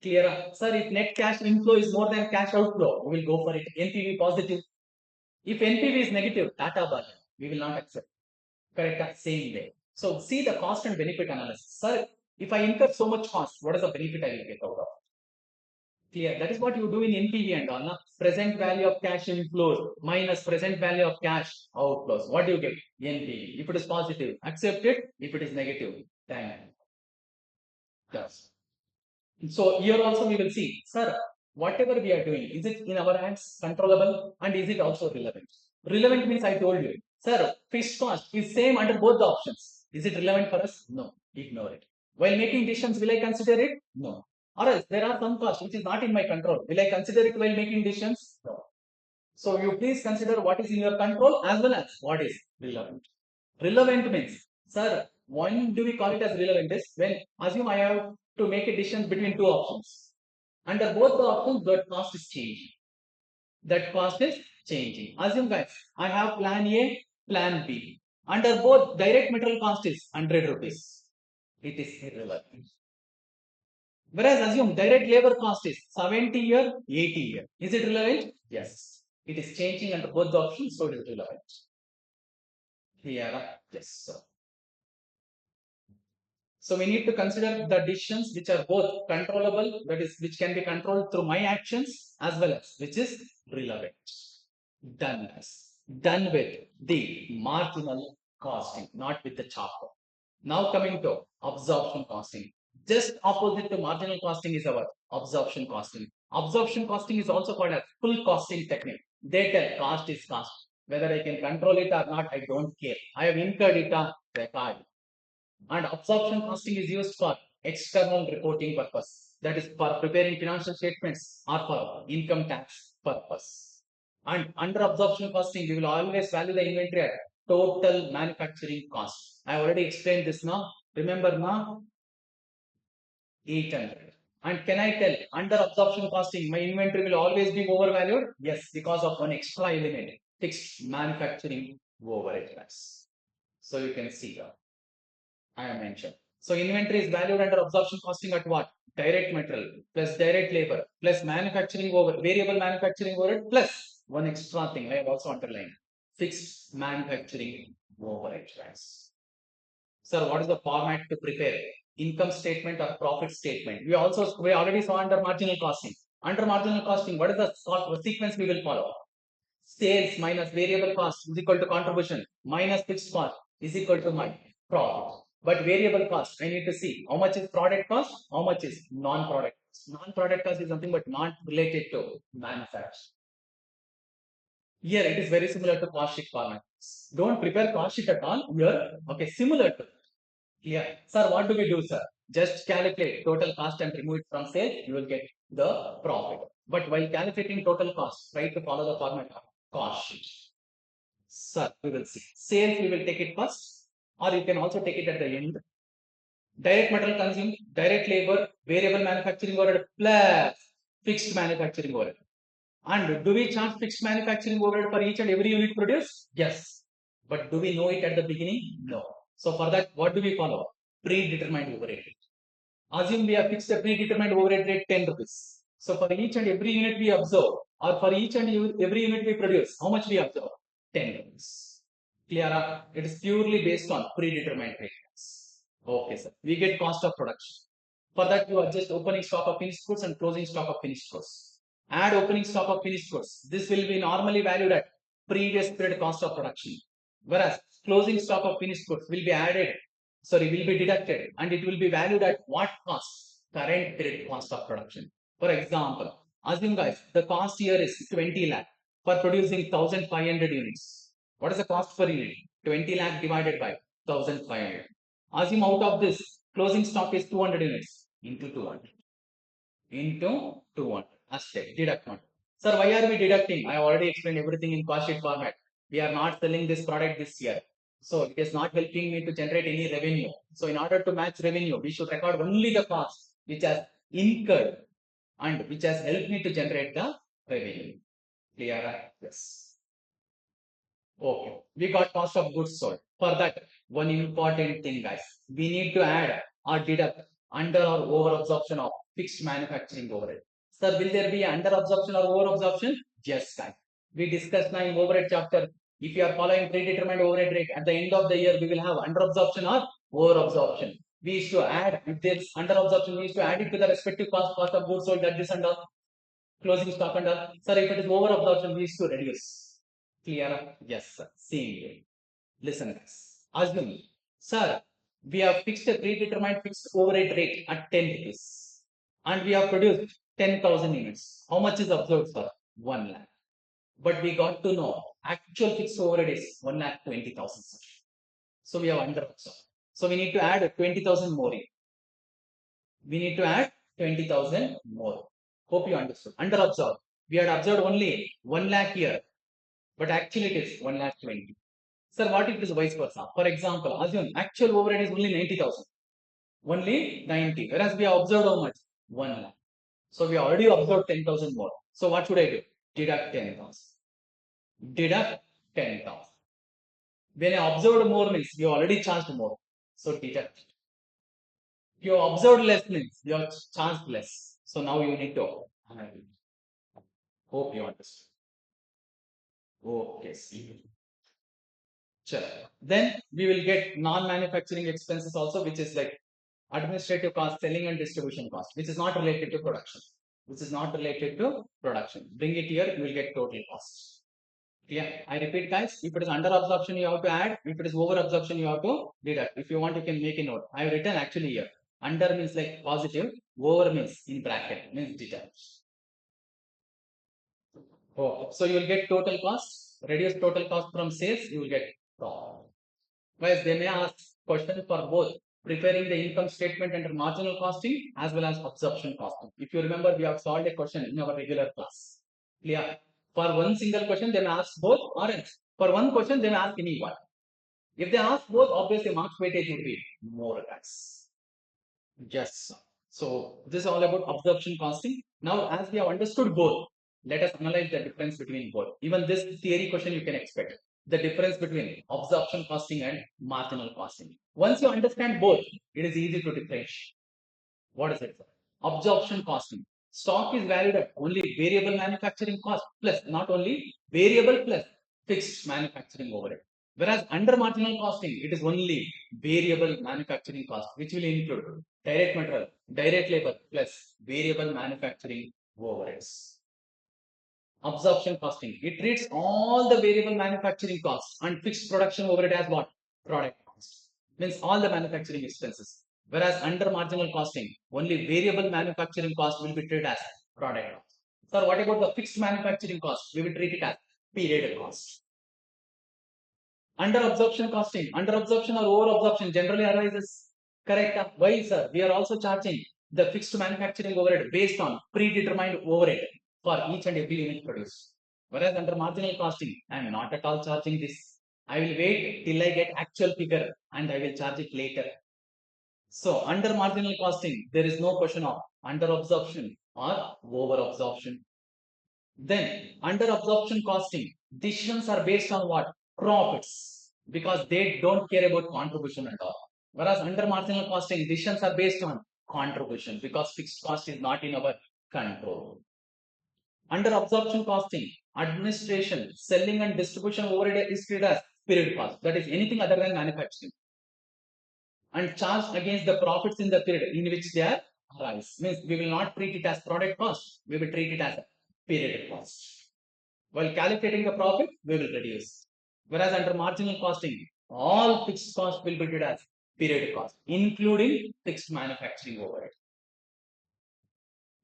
Clear? Sir, if net cash inflow is more than cash outflow, we will go for it. NPV positive. If NPV is negative, Tata Bhajan, we will not accept. Correct? Same way. So see the cost and benefit analysis. Sir, if I incur so much cost, what is the benefit I will get out of? Clear. That is what you do in NPV and all. Na? Present value of cash inflows minus present value of cash outflows. What do you get? NPV. If it is positive, accept it. If it is negative, then yes. So here also we will see, sir, whatever we are doing, is it in our hands controllable and is it also relevant? Relevant means I told you, sir, fixed cost is same under both the options. Is it relevant for us? No, ignore it. While making decisions, will I consider it? No. Or else there are some costs which is not in my control. Will I consider it while making decisions? No. So you please consider what is in your control as well as what is relevant. Relevant means, sir, when do we call it as relevant is when assume I have to make a decision between two options. Under both the options, that cost is changing. That cost is changing. Assume guys, I have plan A, plan B. Under both, direct material cost is 100 rupees. It is irrelevant. Whereas assume direct labor cost is 70 year, 80 year. Is it relevant? Yes. It is changing under both the options, so it is relevant. Here, yes. So we need to consider the decisions which are both controllable, that is, which can be controlled through my actions, as well as which is relevant. Done with the marginal costing, not with the chopper. Now coming to absorption costing. Just opposite to marginal costing is our absorption costing. Absorption costing is also called as full costing technique. They tell cost is cost. Whether I can control it or not, I don't care. I have incurred it or record. And absorption costing is used for external reporting purpose. That is for preparing financial statements or for income tax purpose. And under absorption costing, we will always value the inventory at total manufacturing cost. I already explained this now. Remember now? 800. And can I tell under absorption costing, my inventory will always be overvalued? Yes, because of one extra element, fixed manufacturing overhead. So you can see that. I have mentioned. So inventory is valued under absorption costing at what? Direct material plus direct labor plus manufacturing over variable manufacturing overhead plus one extra thing I have also underlined, fixed manufacturing overhead. Sir, what is the format to prepare income statement or profit statement? We already saw under marginal costing. Under marginal costing, what is the sequence we will follow? Sales minus variable cost is equal to contribution minus fixed cost is equal to my profit. But variable cost, I need to see how much is product cost, how much is non-product cost. Non-product cost is something but not related to manufacturing. Here it is very similar to cost sheet format. Don't prepare cost sheet at all. Here, okay, similar to. Here, sir, what do we do, sir? Just calculate total cost and remove it from sales, you will get the profit. But while calculating total cost, try to follow the format of cost sheet. Sir, we will see. Sales, we will take it first, or you can also take it at the end. Direct material consumed, direct labor, variable manufacturing overhead plus fixed manufacturing overhead. And do we charge fixed manufacturing overhead for each and every unit produced? Yes. But do we know it at the beginning? No. So for that, what do we follow? Predetermined overhead rate. Assume we have fixed a predetermined overhead rate 10 rupees. So for each and every unit we observe, or for each and every unit we produce, how much we observe? 10 rupees. Clear? It is purely based on predetermined rates. Okay, sir. We get cost of production. For that, you adjust opening stock of finished goods and closing stock of finished goods. Add opening stock of finished goods. This will be normally valued at previous period cost of production. Whereas closing stock of finished goods will be deducted and it will be valued at what cost? Current period cost of production. For example, assume guys, the cost here is 20 lakh for producing 1500 units. What is the cost per unit? 20 lakh divided by 1500. Assume out of this, closing stock is 200 units into 200. Into 200. Asset, deduct 1. Sir, why are we deducting? I already explained everything in cost sheet format. We are not selling this product this year. So it is not helping me to generate any revenue. So in order to match revenue, we should record only the cost which has incurred and which has helped me to generate the revenue. Clear? Yes. Okay. We got cost of goods sold. For that, one important thing, guys, we need to add or deduct under or over absorption of fixed manufacturing overhead. Sir, will there be under absorption or over absorption? Yes, guys. We discussed now in overhead chapter If you are following predetermined overhead rate, at the end of the year, we will have under absorption or over absorption. We used to add, if there's under absorption, we used to add it to the respective cost of goods sold, that is under closing stock and all. Sir, if it is over absorption, we used to reduce. Clear? Yes, sir. Same way. Listen, guys. Assume, sir, we have fixed a predetermined fixed overhead rate at 10 rupees and we have produced 10,000 units. How much is absorbed, sir? 1 lakh. But we got to know actual fixed overhead is 1 lakh 20,000, sir. So we have under absorbed. So we need to add 20,000 more in. We need to add 20,000 more. Hope you understood. Under absorbed. We had observed only 1 lakh here, but actually it is 1 lakh 20. Sir, what if it is vice versa? For example, assume actual overhead is only 90,000. Only 90. Whereas we have observed how much? 1 lakh. So we already observed 10,000 more. So what should I do? Deduct 10,000. Deduct 10,000. When I observed more means you already charged more. So deduct. You observed less means you have charged less. So now you need to. Hope you understand. Okay. Sure. Then we will get non-manufacturing expenses also, which is like administrative cost, selling and distribution cost, which is not related to production. Which is not related to production. Bring it here, you will get total cost. Yeah, I repeat, guys. If it is under absorption, you have to add. If it is over absorption, you have to deduct. If you want, you can make a note. I have written actually here. Under means like positive, over means in bracket, means deduct. Oh, so you will get total cost, reduce total cost from sales, you will get profit. Guys, they may ask question for both preparing the income statement under marginal costing as well as absorption costing. If you remember, we have solved a question in our regular class. Clear? For one single question, they may ask both, or else for one question, they may ask any one. If they ask both, obviously marks weightage would be more, guys. Yes. So this is all about absorption costing. Now, as we have understood both, let us analyze the difference between both. Even this theory question you can expect. The difference between absorption costing and marginal costing. Once you understand both, it is easy to differentiate. What is it? Absorption costing. Stock is valued at only variable manufacturing cost plus, not only variable plus fixed manufacturing overhead. Whereas under marginal costing, it is only variable manufacturing cost, which will include direct material, direct labor plus variable manufacturing overheads. Absorption costing. It treats all the variable manufacturing costs and fixed production overhead as what? Product cost. Means all the manufacturing expenses. Whereas under marginal costing, only variable manufacturing cost will be treated as product cost. Sir, what about the fixed manufacturing cost? We will treat it as period cost. Under absorption costing, under absorption or over absorption generally arises. Correct? Why, sir? We are also charging the fixed manufacturing overhead based on predetermined overhead for each and every unit produced. Whereas under marginal costing, I am not at all charging this. I will wait till I get actual figure and I will charge it later. So under marginal costing, there is no question of under absorption or over absorption. Then under absorption costing, decisions are based on what? Profits, because they don't care about contribution at all. Whereas under marginal costing, decisions are based on contribution because fixed cost is not in our control. Under absorption costing, administration, selling and distribution overhead is treated as period cost. That is anything other than manufacturing. And charged against the profits in the period in which they are arise. Means we will not treat it as product cost, we will treat it as a period cost. While calculating the profit, we will reduce. Whereas under marginal costing, all fixed costs will be treated as period cost, including fixed manufacturing overhead.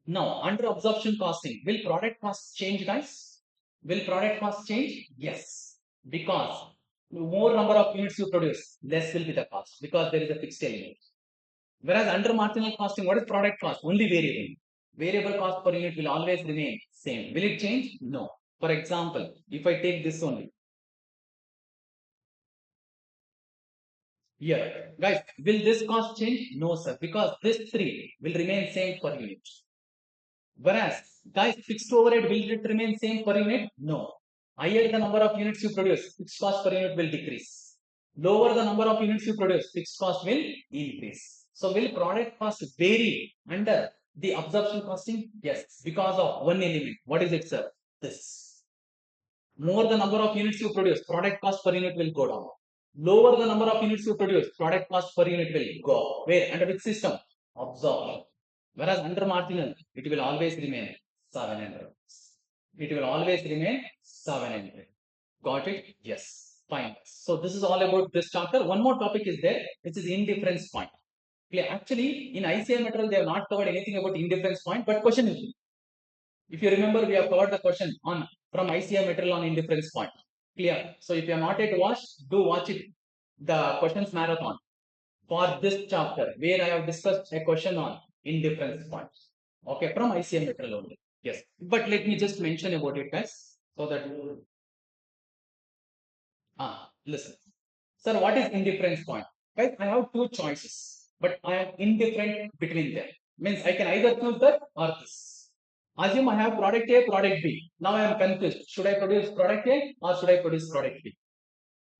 Now, under absorption costing, will product cost change, guys? Will product cost change? Yes. Because more number of units you produce, less will be the cost because there is a fixed element. Whereas under marginal costing, what is product cost? Only variable. Variable cost per unit will always remain same. Will it change? No. For example, if I take this only. Here, guys, will this cost change? No, sir, because this 3 will remain same per unit. Whereas, guys, fixed overhead, will it remain same per unit? No. Higher the number of units you produce, fixed cost per unit will decrease. Lower the number of units you produce, fixed cost will increase. So, will product cost vary under the absorption costing? Yes, because of one element. What is it, sir? This. More the number of units you produce, product cost per unit will go down. Lower the number of units you produce, product cost per unit will go up. Where? Under which system? Absorption. Whereas under marginal, it will always remain 700. It will always remain 700. Got it? Yes. Fine. So this is all about this chapter. One more topic is there, which is indifference point. Actually, in ICI material, they have not covered anything about indifference point, but question is, if you remember, we have covered the question on from ICI material on indifference point. Clear? So if you are not yet watched, do watch it. The questions marathon for this chapter, where I have discussed a question on indifference points. Okay, from ICI material only. Yes. But let me just mention about it, guys, so that listen. Sir, what is indifference point? Guys, I have two choices, but I am indifferent between them. Means I can either choose that or this. Assume I have product A, product B. Now I am confused. Should I produce product A or should I produce product B?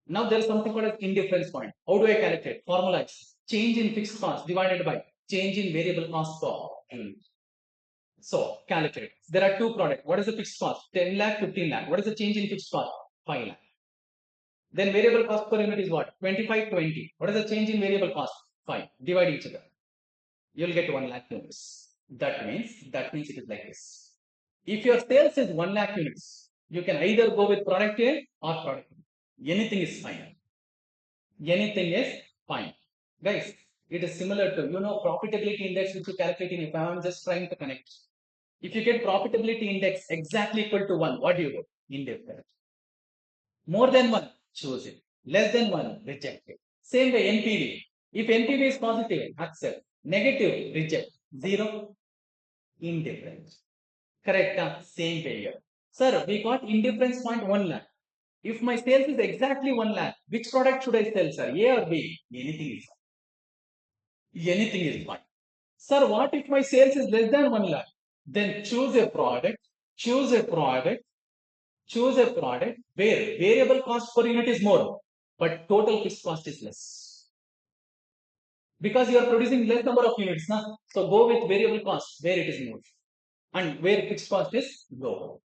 Now there is something called as indifference point. How do I calculate? Formula is change in fixed cost divided by change in variable cost per unit. So calculate. There are two products. What is the fixed cost? 10 lakh, 15 lakh. What is the change in fixed cost? 5 lakh. Then variable cost per unit is what? 25, 20. What is the change in variable cost? 5. Divide each other. You'll get 1 lakh units. That means it is like this. If your sales is 1 lakh units, you can either go with product A or product B. Anything is fine. Anything is fine. Guys, it is similar to, profitability index which you calculate in, if I am just trying to connect. If you get profitability index exactly equal to 1, what do you go? Indifferent. More than 1, choose it. Less than 1, reject it. Same way NPV. If NPV is positive, accept. Negative, reject. 0, indifferent. Correct? Same way here. Sir, we got indifference point 1 lakh. If my sales is exactly 1 lakh, which product should I sell, sir? A or B? Anything is fine. Anything is fine. Sir, what if my sales is less than 1 lakh? Then choose a product where variable cost per unit is more, but total fixed cost is less. Because you are producing less number of units, so go with variable cost where it is more and where fixed cost is low.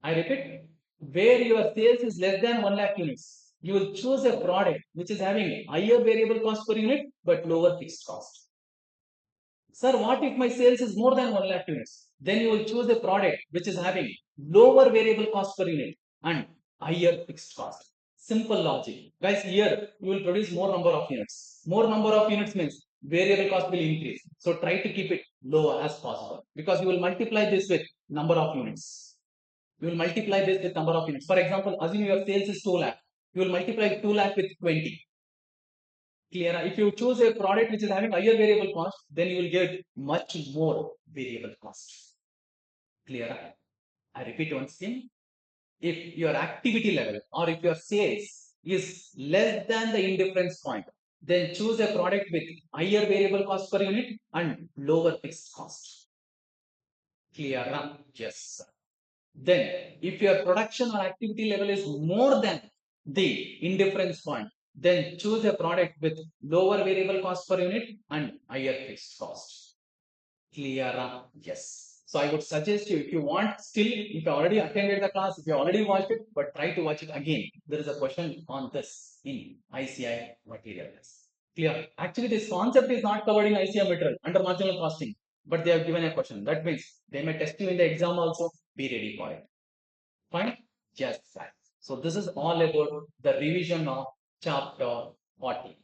I repeat, where your sales is less than 1 lakh units, you will choose a product which is having higher variable cost per unit but lower fixed cost. Sir, what if my sales is more than 1 lakh units? Then you will choose a product which is having lower variable cost per unit and higher fixed cost. Simple logic. Guys, here you will produce more number of units. More number of units means variable cost will increase. So try to keep it low as possible because you will multiply this with number of units. You will multiply this with number of units. For example, assume your sales is 2 lakh. You will multiply 2 lakh with 20. Clear? If you choose a product which is having higher variable cost, then you will get much more variable cost. Clear? I repeat once again. If your activity level or if your sales is less than the indifference point, then choose a product with higher variable cost per unit and lower fixed cost. Clear? Yes. Then, if your production or activity level is more than the indifference point, then choose a product with lower variable cost per unit and higher fixed cost. Clear? Yes. So I would suggest you, if you want, still, if you already attended the class, if you already watched it, but try to watch it again. There is a question on this in ICI material. Clear? Actually, this concept is not covered in ICI material under marginal costing, but they have given a question. That means they may test you in the exam also. Be ready for it. Fine? Yes, fine. So this is all about the revision of chapter 40.